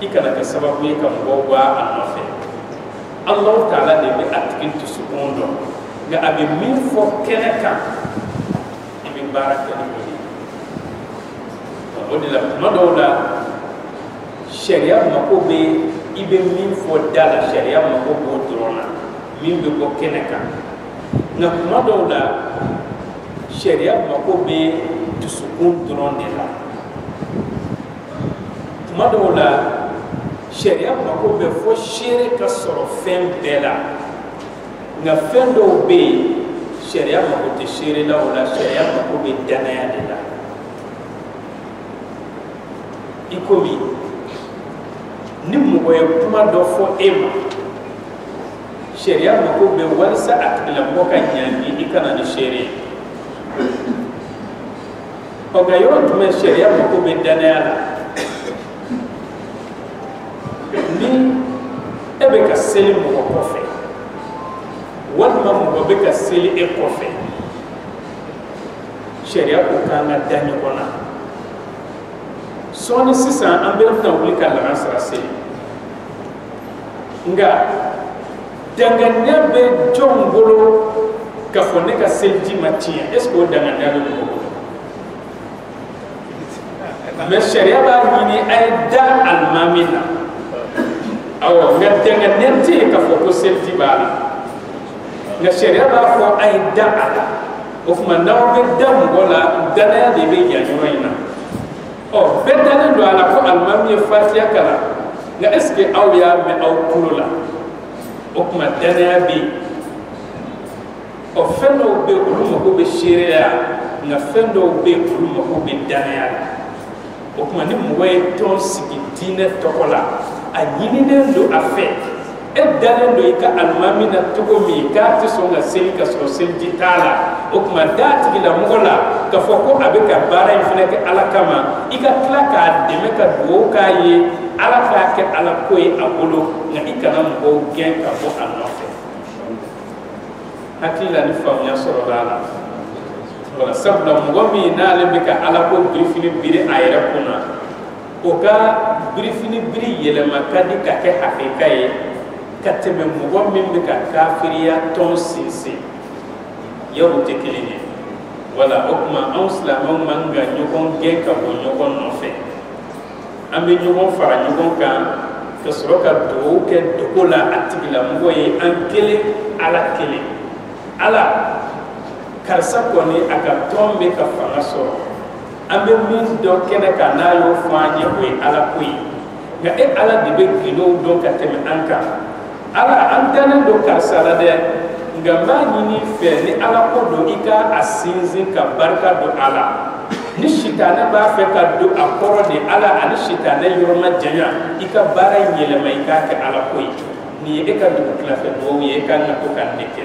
i kana kɛ sababu ye ka mɔgɔw bɔ a nɔfɛ Alahu taala de bɛ a tigi dusukun dɔn nka a bɛ min fɔ kɛnɛ kan i bɛ baara kɛ ni o ye o de la tuma dɔw la sariya mako bɛ i bɛ min fɔ da la sariya mako b'o dɔrɔn na min bɛ bɔ kɛnɛ kan nka tuma dɔw la sariya mako bɛ dusukun dɔrɔn de la tuma dɔw la sariya mako bɛ fɔ seere ka sɔrɔ fɛn bɛɛ la nka fɛn dɔw bɛ yen sariya mako tɛ seere la o la sariya mako bɛ danaya de la i komi ni mɔgɔ ye kuma dɔ fɔ e ma sariya mako bɛ walisa a tigilamɔgɔ ka ɲangi i kana ni seere ye ɔ nka yɔrɔ jumɛn sariya mako bɛ danaya la ni e bɛ ka seli mɔgɔ kɔfɛ walima mɔgɔ bɛ ka seli e kɔfɛ sariya ko k'an ka da ɲɔgɔn na sɔɔni sisan an bɛna wuli ka lahansara seli nka danganiya bɛ jɔn bolo k'a fɔ ne ka seliji ma tiɲɛ est ce que o danganiya bɛ mɔgɔ bolo mais sariya b'a ɲini a ye da alimami na awɔ nka danganiya tɛ yen k'a fɔ ko seliji b'a la nka sariya b'a fɔ a ye da a la o kuma naw be dam gola dana de be ya nyoina o bedana do ala ko almami fatiha kala nga est ce que aw ya me aw kulula o kuma dana be o fendo be uluma ko be sharia nga fendo be uluma ko be dana o kuma ni mo way ton sigi dine tokola a nyini do afe e dalen do ika almami na tugo mi ka ti so nga sel ka so sel ditala o kuma dati gila mogola ka foko abeka bara infine ke ala kama ika kla ka deme ka do ka ye ala ka ke ala koy abolo nga ikana mo gen ka bo anofe hakila ni famya soro dala wala sabla mo mi na le beka ala ko grifini bire ayra kuna o ka grifini biri yelema kadi ka ke hakika ye kateme mugo min be ka kafiriya ton sinsi yaw te kelini wala okuma an silamɛw man ka ɲɔgɔn gɛn ka bɔ ɲɔgɔn nɔfɛ an bɛ ɲɔgɔn fara ɲɔgɔn kan ka sɔrɔ ka dugawu kɛ dogo la a tigilamɔgɔ ye an kelen ala kelen ala karisa kɔni a ka tɔn bɛ ka fanga sɔrɔ an bɛ min dɔn kɛnɛ kan n'a y'o fɔ an ye o ye ala ko ye nka e ala de bɛ gindo dɔn ka tɛmɛ an kan ala an danen do karisa la dɛ nga ma ɲini fɛ ni ala ko do i ka a sinsin ka barika do ala ni sitanɛ b'a fɛ ka do a kɔrɔ de ala ani sitanɛ yɔrɔma janya i ka baara in yɛlɛma i k'a kɛ ala ko ye nin ye e ka dugu tilafɛ dugawu ye e ka kan ka to ka nin de kɛ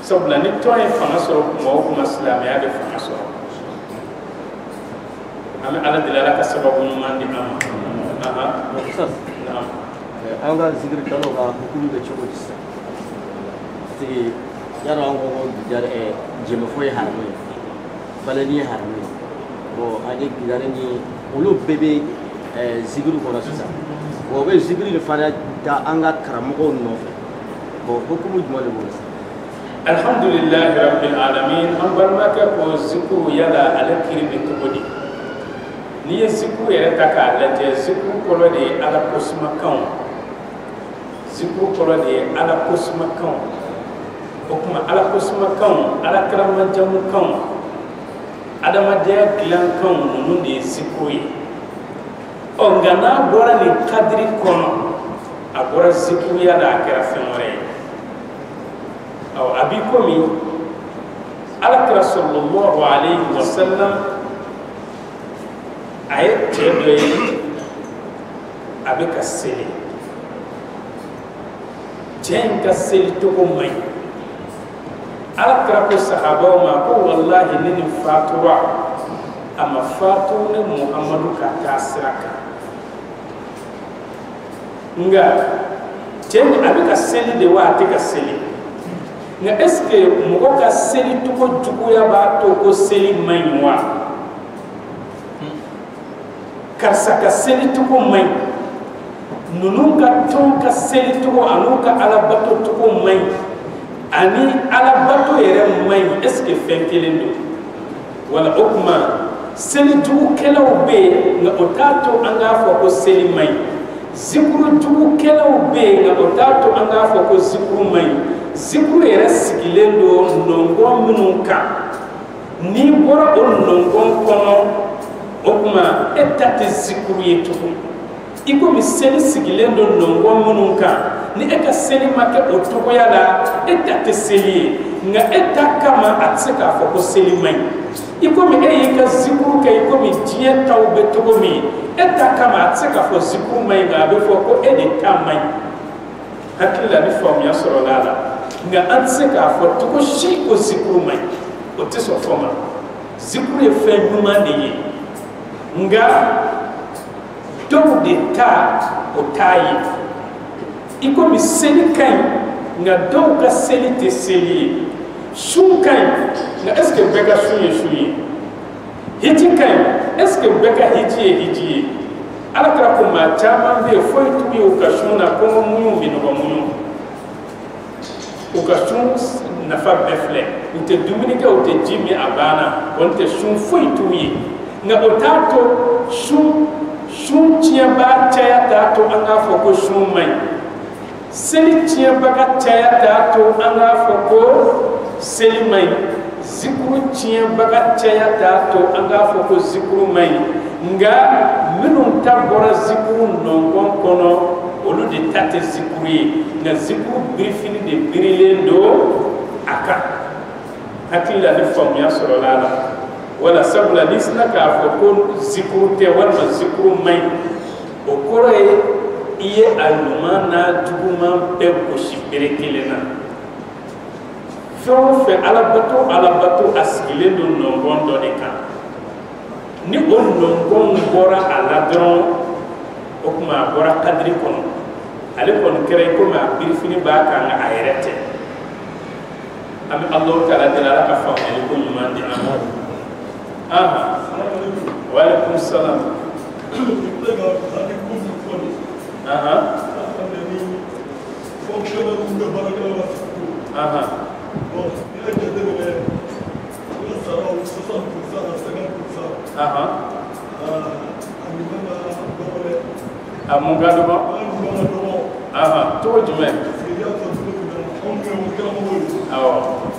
sabula ni tɔn ye fanga sɔrɔ kuma o kuma silamɛya bɛ fanga sɔrɔ an bɛ ala deli ala ka sababu ɲuman di an ma an ka zikiri kalo ka hukumu bɛ cogo di sisan sigi yarɔ an ko ko jɛmɛfɔ ye haramu ye balani ye haramu ye bon an ye gidare ni olu bɛɛ bɛ zikiri kɔnɔ sisan bon o bɛ zikiri de fana da an ka karamɔgɔw nɔfɛ bon hukumu jumɛn de b'o la sisan alhamdulillahi rabbil alamin an balimakɛ ko zikuru yala ale kiri bɛ cogo di n'i ye zikuru yɛrɛ ta k'a lajɛ zikuru kɔrɔ de ye ala kosimakanw zikuru kɔrɔ de ye ala kosimakanw o kuma ala kosimakanw ala karamajamukanw adamadenya dilankanw ninnu de ye zikuru ye ɔ nka n'a bɔra nin kadiri kɔnɔ a bɔra zikuruya la a kɛra fɛn wɛrɛ ye ɔ a b'i komi alakira sallallahu alayhi wa sallam a ye cɛ dɔ ye a bɛ ka seli cɛ in ka seli cogo man ɲi alakira ko sahabaw ma ko walahi ni nin fatura a ma fatu ni muhamadu ka taa sira kan nga cɛ in a bɛ ka seli de wa a tɛ ka seli nga est ce que mɔgɔ ka seli cogo juguya b'a to ko seli man ɲi wa karisa ka seli cogo man ɲi ninnu ka tɔn ka seli cogo an'u ka alabato cogo man ɲi ani alabato yɛrɛ man ɲi est ce que fɛn kelen don wala o kuma seli jugukɛlaw bɛ yen nka o t'a to an k'a fɔ ko seli man ɲi zikuru jugukɛlaw bɛ yen nka o t'a to an k'a fɔ ko zikuru man ɲi zikuru yɛrɛ sigilen don nɔngɔn minnu kan n'i bɔra o nɔngɔn kɔnɔ o kuma e ta tɛ zikuru ye tugun i komi seli sigilen don nɔngɔn minnu kan ni e ka seli ma kɛ o cogoya la e ta tɛ seli ye nka e ta kama a tɛ se k'a fɔ ko seli man ɲi i komi e y'i ka zikuru kɛ i komi diɲɛ taw bɛ cogo min e ta kama a tɛ se k'a fɔ zikuru man ɲi nka a bɛ fɔ ko e de ta man ɲi hakili la ni faamuya sɔrɔla a la nka an tɛ se k'a fɔ cogo si ko zikuru man ɲi o tɛ sɔn fɔ ma zikuru ye fɛn ɲuman de ye nga dɔw de ta o t'a ye i komi seli ka ɲi nka dɔw ka seli tɛ seli ye sun ka ɲi nka est ce que bɛɛ ka sun ye sun ye hiji ka ɲi est ce que bɛɛ ka hiji ye hiji ye ala kɛra ko maa caman bɛ yen foyi t'u ye u ka sun na kɔngɔ muɲu bɛ nɔgɔ muɲu u ka sun nafa bɛɛ filɛ u tɛ dumuni kɛ u tɛ ji min a banna wa n tɛ sun foyi t'u ye nka o t'a to sun tiɲɛba caya t'a to an k'a fɔ ko sun man ɲi seli tiɲɛbaga caya t'a to an k'a fɔ ko seli man ɲi zikru tiɲɛ baga cɛya t'a to an k'a fɔ ko zikru man ɲi nka minnu ta bɔra zikru nɔngɔn kɔnɔ olu de ta tɛ zikru ye nka zikru birifini de birilen don a kan hakili la ni faamuya sɔrɔla a la wala sabula n'i sina k'a fɔ ko zikru tɛ walima zikru man ɲi o kɔrɔ ye i ye a ɲuman n'a juguman bɛɛ gosi bere kelen na fɛn o fɛn alabato a sigilen don nɔngɔn dɔ de kan ni o nɔngɔn bɔra a la dɔrɔn o tuma a bɔra kadiri kɔnɔ ale kɔni kɛra i komi a birifini b'a kan nka a yɛrɛ tɛ an bɛ Alahu taala deli Ala ka faamuyali ko ɲuman di an ma wa alaikum salam mun ka dɔgɔ cogo jumɛn awɔ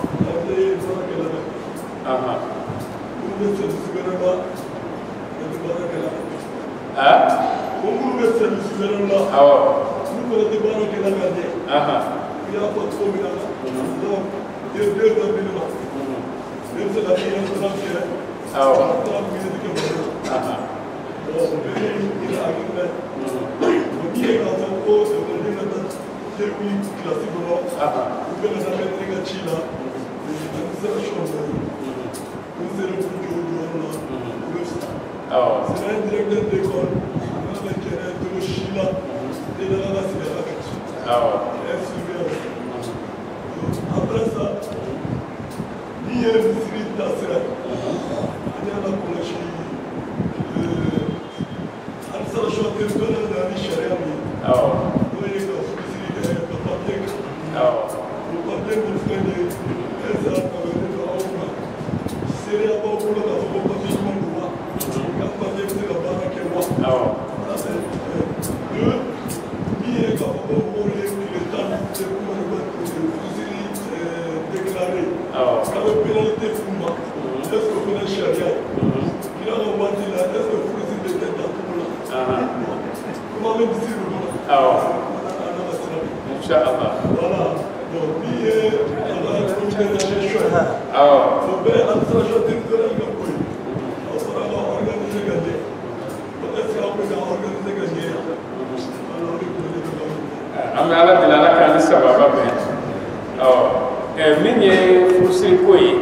min ye furusiri ko ye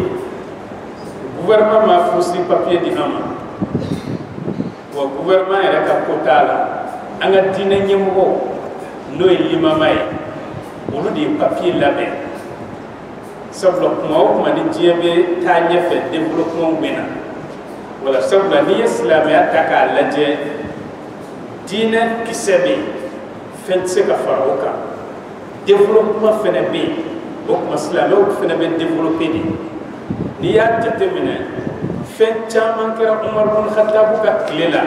gouvernement ma furusiri papier di an ma wa gouvernement yɛrɛ ka ko t'a la an ka diinɛ ɲɛmɔgɔw n'o ye limama ye olu de ye papier labɛn sabula kuma o kuma ni diɲɛ bɛ taa ɲɛfɛ développement bɛ na wala sabula n'i ye silamɛya ta k'a lajɛ diinɛ kisɛ bɛ yen fɛn tɛ se ka fara o kan développement fɛnɛ bɛ yen o kuma silamɛw fɛnɛ bɛ développé de n'i y'a jateminɛ fɛn caman kɛra Umar bin Khattab ka tile la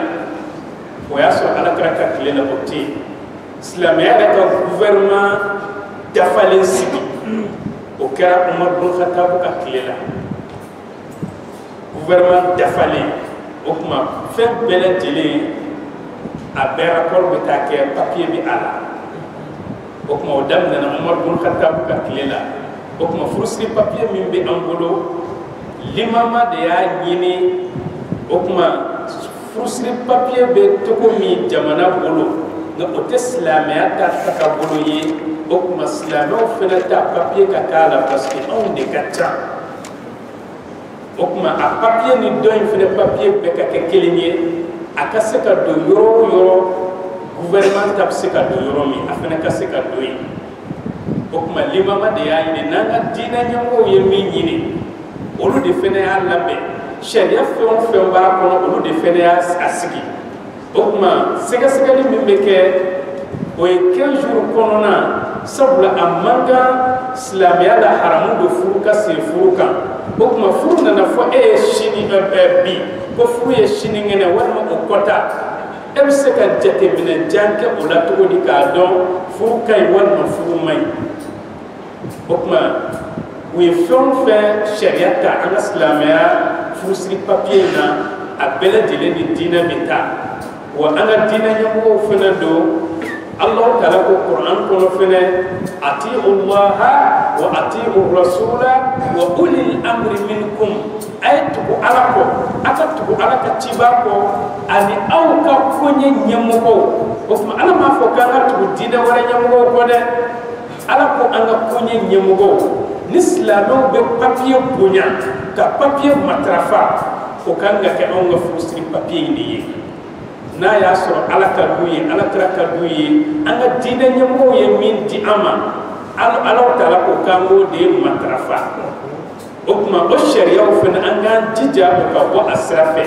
o y'a sɔrɔ Alakira ka tile la o tɛ yen silamɛya yɛrɛ ka gouvernement dafalen sigi o kɛra Umar bin Khattab ka tile la gouvernement dafalen o kuma fɛn bɛɛ lajɛlen a bɛɛ rapport bɛ taa kɛ papier bɛ a la o kuma o daminɛna Umar bin Khattab ka tile la o kuma furusiri papier min bɛ an bolo limama de y'a ɲini o kuma furusiri papier bɛ cogo min jamana bolo nka o tɛ silamɛya ta tagabolo ye o kuma silamɛw fana ta papier ka k'a la parce que anw de ka ca o kuma a papier ni dɔ in fana papier bɛɛ ka kɛ kelen ye a ka se ka don yɔrɔ o yɔrɔ gouvernement ta bɛ se ka don yɔrɔ min a fana ka se ka don yen o kuma limama de y'a ɲini n'an ka diinɛ ɲɛmɔgɔw ye min ɲini olu de fana y'a labɛn sariya fɛn o fɛn b'a kɔnɔ olu de fana y'a sigi o kuma sɛgɛsɛgɛli min bɛ kɛ o ye 15 jours kɔnɔna sabula a man kan silamɛya la haramu don furu ka sen furu kan o kuma furu nana fɔ e ye sini bi ko furu ye sinikɛnɛ walima o kɔta e bɛ se ka jateminɛ jan kɛ o la cogo di k'a dɔn furu ka ɲi walima furu man ɲi o kuma we fɛn fɛn sariya ta an ka silamɛya furusiri papiye na a bɛɛ lajɛlen ni diinɛ bɛ taa wa an ka diinɛ ɲɛmɔgɔw fana don Allah taala ko Quran kɔnɔ fana ati'u Allaha wa ati'u rasula wa ulil amri minkum ay tugu ala ko aka tugu ala ka ciba ko ani aw ka koɲɛ ɲɛmɔgɔw o tuma ala m'a fɔ k'an ka tugu diinɛ wɛrɛ ɲɛmɔgɔw kɔ dɛ ala ko an ka koɲɛ ɲɛmɔgɔw ni silamɛw bɛ papiye bonya ka papiye matarafa o kan ka kɛ anw ka furusiri papiye in de ye n'a y'a sɔrɔ ala ka d'u ye ala kira ka d'u ye an ka diinɛ ɲɛmɔgɔw ye min di an ma ala taala ko k'an k'o de matarafa o tuma o sariyaw fana an k'an jija o ka bɔ a sira fɛ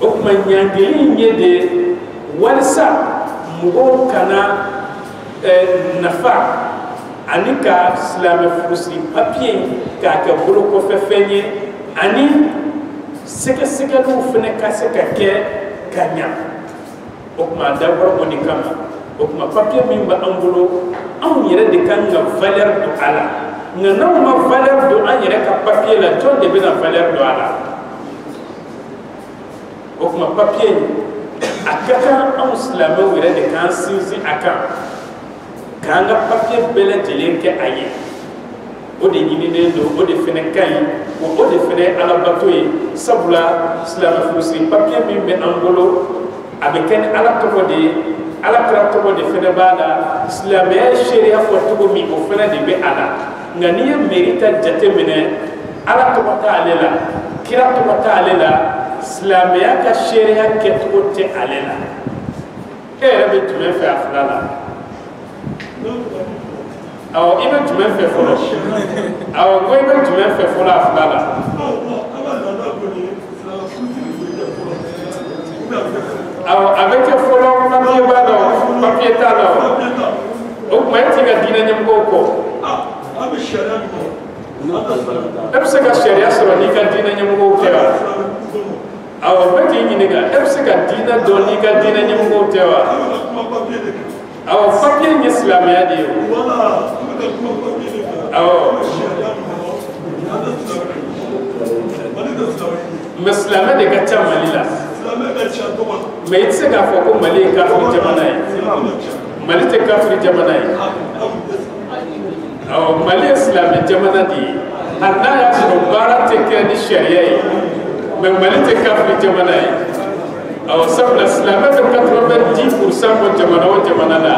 o tuma ɲangili in ye de walisa mɔgɔw kana nafa ani ka silamɛ furusiri papiye k'a kɛ bolo kɔfɛ fɛn ye ani sɛgɛsɛgɛliw fana ka se ka kɛ ka ɲa o tuma a dabɔra o de kama o tuma papiye min b'an bolo anw yɛrɛ de kan ka valeur don a la nka n'anw ma valeur don an yɛrɛ ka papiye la jɔn de bɛna valeur don a la o tuma papiye a ka kan anw silamɛw yɛrɛ de k'an sinsin a kan k'an ka papiye bɛɛ lajɛlen kɛ a ye o de ɲininen don o de fana ka ɲi wa o de fana ye alabato ye sabula silamɛ furusiri papiye min bɛ an bolo a bɛ kɛ ni ala tɔgɔ de ye ala kira tɔgɔ de fana b'a la silamɛya ye sariya fɔ cogo min o fana de bɛ a la nka n'i ye meri ta jate minɛ ala tɔgɔ t'ale la kira tɔgɔ t'ale la silamɛya ka sariya kɛcogo tɛ ale la e yɛrɛ bɛ jumɛn fɛ a fila la awɔ i bɛ jumɛn fɛ fɔlɔ awɔ ko i bɛ jumɛn fɛ fɔlɔ a fila la awɔ a bɛ kɛ fɔlɔ papiye b'a la papiye t'a la o tuma e t'i ka diinɛ ɲɛmɔgɔw kɔ e bɛ se ka sariya sɔrɔ n'i ka diinɛ ɲɛmɔgɔw tɛ wa awɔ bɛɛ k'i ɲininka e bɛ se ka diinɛ dɔn n'i ka diinɛ ɲɛmɔgɔw tɛ wa awɔ papiye in ye silamɛya de ye awɔ mɛ silamɛ de ka ca Mali la mɛ i tɛ se k'a fɔ ko Mali ye kafiri jamana ye Mali tɛ kafiri jamana ye awɔ Mali ye silamɛ jamana de ye hali n'a y'a sɔrɔ baara tɛ kɛ ni sariya ye mɛ Mali tɛ kafiri jamana ye awɔ sabula silamɛ bɛ 90% bɔ jamana o jamana la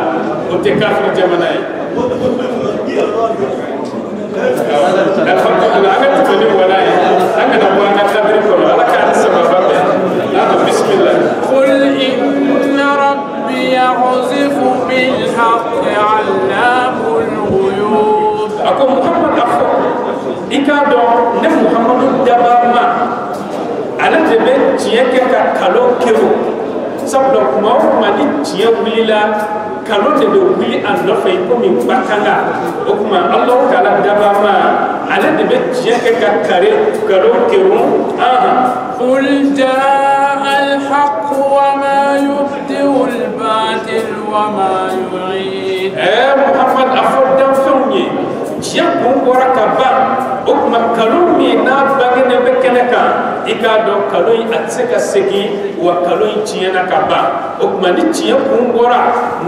o tɛ kafiri jamana ye alhamdulillah an ka tɛmɛ ni wala ye an kana bɔ an ka tabiri kɔnɔ ala k'an sababa bɛn bismillah قل إن ربي يقذف بالحق علام الغيوب أكو محمد أفو إكادو نه محمد دبارما على جبل تيجي كالو كيرو sabula kuma o kuma ni tiɲɛ wulila kalo de bɛ wuli a nɔfɛ i komi bakanga o kuma Alahu Taala dabama ale de bɛ tiɲɛ kɛ ka kare kalo kerun قل جاء الحق وما يبدئ الباطل وما يعيد Muhammad afɔ danfɛnw ye tiɲɛ kun bɔra ka ban o kuma kalo min n'a bangenen bɛ kɛnɛ kan i k'a dɔn kalo in a tɛ se ka segin wa kalo in tiɲɛna ka ban o kuma ni tiɲɛ kun bɔra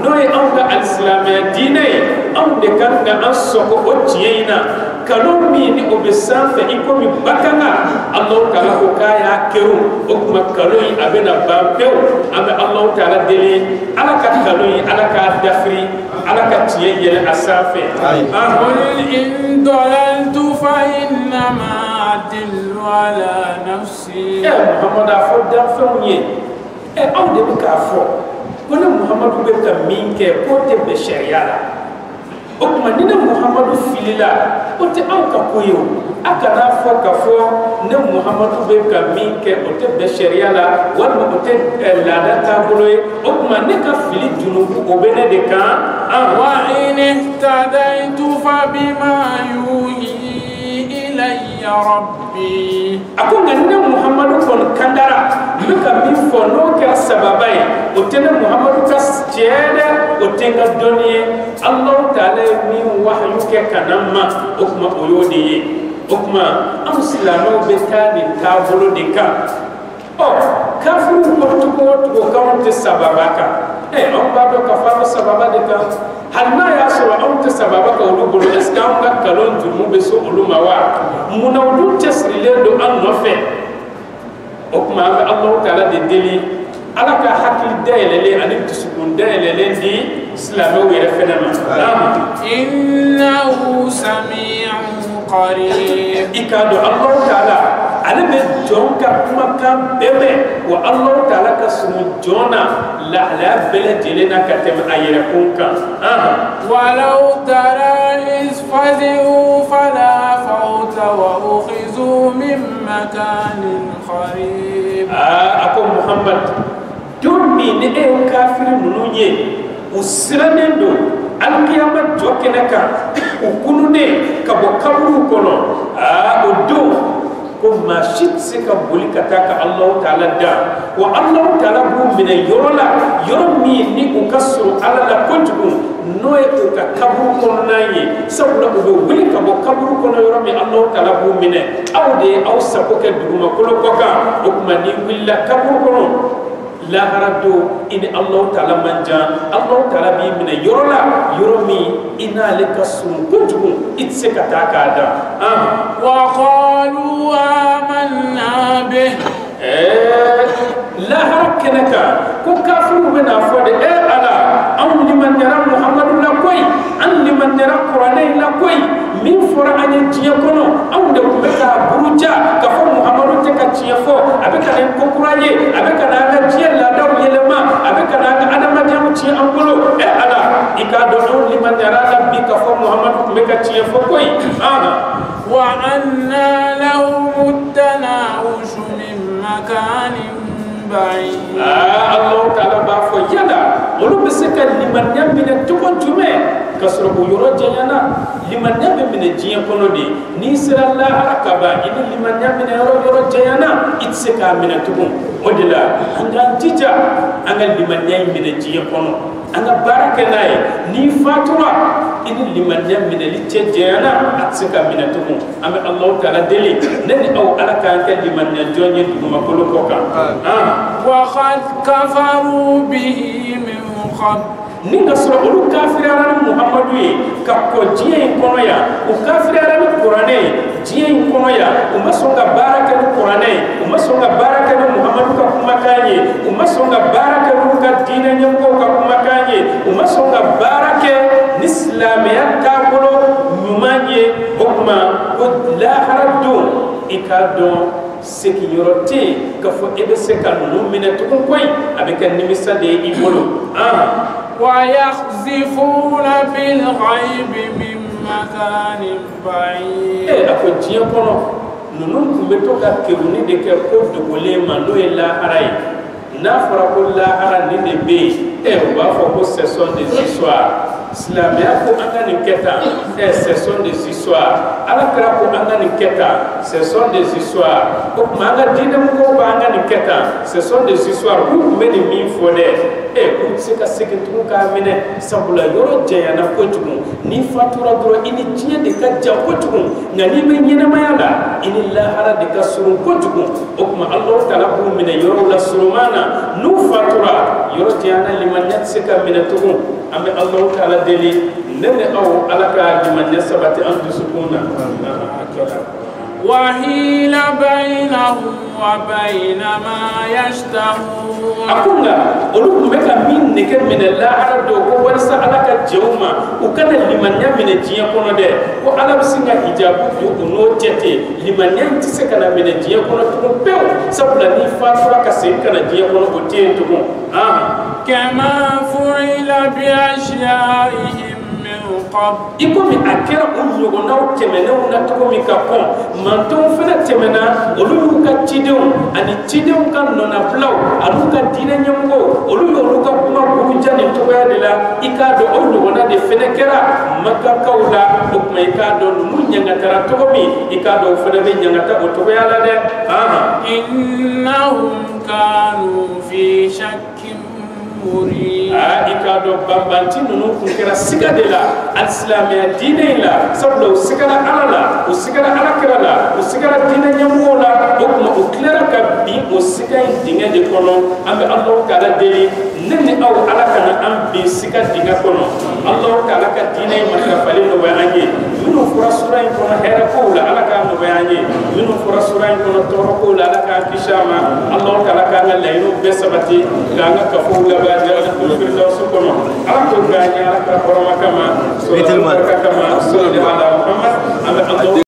n'o ye anw ka alisilamɛya diinɛ ye anw de kan ka an sɔgɔ o tiɲɛ in na kalo min ni o bɛ sanfɛ i komi bakanga Alahu Taala ko k'a y'a kɛru o kuma kalo in a bɛna ban pewu an bɛ Alahu Taala deli ala ka kalo in ala k'a dafiri ala ka tiɲɛ yɛlɛ a sanfɛ قل إن ضللت فإنما أضل على نفسي Muhammad a fɔ danfɛnw ye anw de bɛ k'a fɔ ko ne Muhammadu bɛ ka min kɛ k'o tɛ bɛn sariya la o tuma ni ne Muhammadu filila o tɛ anw ka ko ye o a kana fɔ k'a fɔ ne Muhammadu bɛ ka min kɛ o tɛ bɛn sariya la walima o tɛ laada taabolo ye o tuma ne ka fili junubu o bɛ ne de kan وإن اهتديت فبما يوحي إلي ربي a ko nka ne Muhammadu kɔni kandara n bɛ ka min fɔ n'o kɛra sababa ye o tɛ ne Muhammadu ka tiɲɛ dɛ o tenga doniye Allah taala mi wahyu ke kanama okuma oyodi okuma am silamo be tani tabolo de ka kafu ko kawante sababaka on bado kafaru sababa de ka halna ya so on te sababaka ulu bolo eska on kalon jumu be so ulu mawa munawdu tesrile do an no fe okuma Allah taala de deli ala ka hakil dayelele ani tusukun dayelele di islamo were fenama innahu sami'un qarib ikado Allah taala ale be jonka kuma kan bebe wa Allah taala ka sumu jona la bele jelena ka tem ayere kunka walau tara is fazu fala fawta wa ukhizu min makanin qarib ako Muhammad dumi ne kafir nunye usranendo alqiyamah jokenaka ukunune kabo kaburu kono odo ko mashit se ka boli kataka Allah taala da wa Allah taala bu min yorola yoromi ni ko kasru ala la kontu noy ko ka kaburu kono nayi sabula ko boli kabo kaburu kono yoromi Allah taala bu min awde aw sako ke duguma kolo koka o kuma ni willa kaburu kono la harado in Allah taala manja Allah taala bi min yorola yoromi ina le kasum kuntu itse kataka da wa qalu amanna bih la harakanaka ko kafiru bena fode ala am liman yara muhammadu la koy an liman yara qur'ani la koy min fora anya tiya kono am de ko ka buruja ka fo muhammadu te ka tiya fo abeka den ko qur'ani abeka na ga tiya la daw yelema abeka na ga adama jam tiya ambulo ala ikado don liman yara la bi ka fo muhammadu me ka tiya fo koy wa anna lahum tanawush min makanin ba'id Allah taala ba fo yala olu bisika liman yamina tukon jume kasro bu yoro jeyana liman yambe mine jiya kono de ni sira Allah harakaba ini liman yamina yoro jeyana itsika mina tukon odila anga tija anga liman yamina jiya kono anga baraka nay ni fatura ini liman yamina li jeyana atsika mina tukon ame Allah taala deli nani aw alaka ka liman jonye duma kolo koka wa qad kafaru bihi min qabl ninga sura ulu kafirara muhammadu ye ka ko jiye kono ya o kafirara qur'ane jiye kono ya o masonga baraka ni qur'ane o masonga baraka ni muhammadu ka kuma kanye o masonga baraka ni ka dina nyamko ka kuma kanye o masonga baraka ni islamiya ka bolo nyumanye hukma ko la haradu ikado seki yorote ka fo ebe seka no minatu koy abeka nimisa de ibolo wa yakhzifuna fil ghaib min makanin ba'id ako jiya kono nunun kumbe to ka kewuni de ke ko dogole mando e la haray na fara ko la haran ni de be ba fo ko ce sont des histoires islamia ko anga ni keta ce sont des histoires ala kra ko anga ni keta ce sont des histoires ko manga dinam ko ba anga ni keta ce sont des histoires ku meni mi fode ku sika sekitu ka mine sabula yoro jeyana ko tugu ni fatura dro ini jiye de ka ja ko tugu ngani be nyina mayala ini la hara de ka suru ko tugu okuma Allah taala bu mine yoro la surumana nu fatura yoro jeyana liman yat sika mine tugu ambe Allah taala deli nene aw alaka liman yasabati an tusukuna وحيل بينهم وبين ما يشتهون akunga olu kumeka min neke min la arado ko warisa alaka jewma ukana limanya min jiya kono de ko ala bisinga hijabu yo no tete limanya tise kana min jiya kono to pew sabula ni fatura ka sen kana jiya kono ko te to kama fu'ila bi ashyaihim iko mi akera unyogo na temena una to mi ka kon manton fena temena olu ka tideu ani tideu kan nona blaw alu ka dina nyamgo olu ka kuma buruja ni to ya de la ikado onyogo na de fena kera maka kaula o kuma ikado munyanga tara to mi ikado fena be nyanga ta o to ya la de innahum kanu fi shakkin مريب ikado bambanti nunu kun kera siga de la al-islamiyya dine la sablo sigara alala o sigara alakira la o sigara dine nyamu la o kuma o clear ka bi o siga dinga de kono ambe Allah kala deli nene aw alakana am bi siga dinga kono Allah kala ka dine makafale no bayanye nunu fura sura in kono hera ko la alaka no bayanye nunu fura sura in kono toro ko la alaka kishama Allah kala ka layno besabati ganga kafu la ba jara ko firdaus kono ala ko ganya ala ka boroma kama so kama sallallahu alaihi wa sallam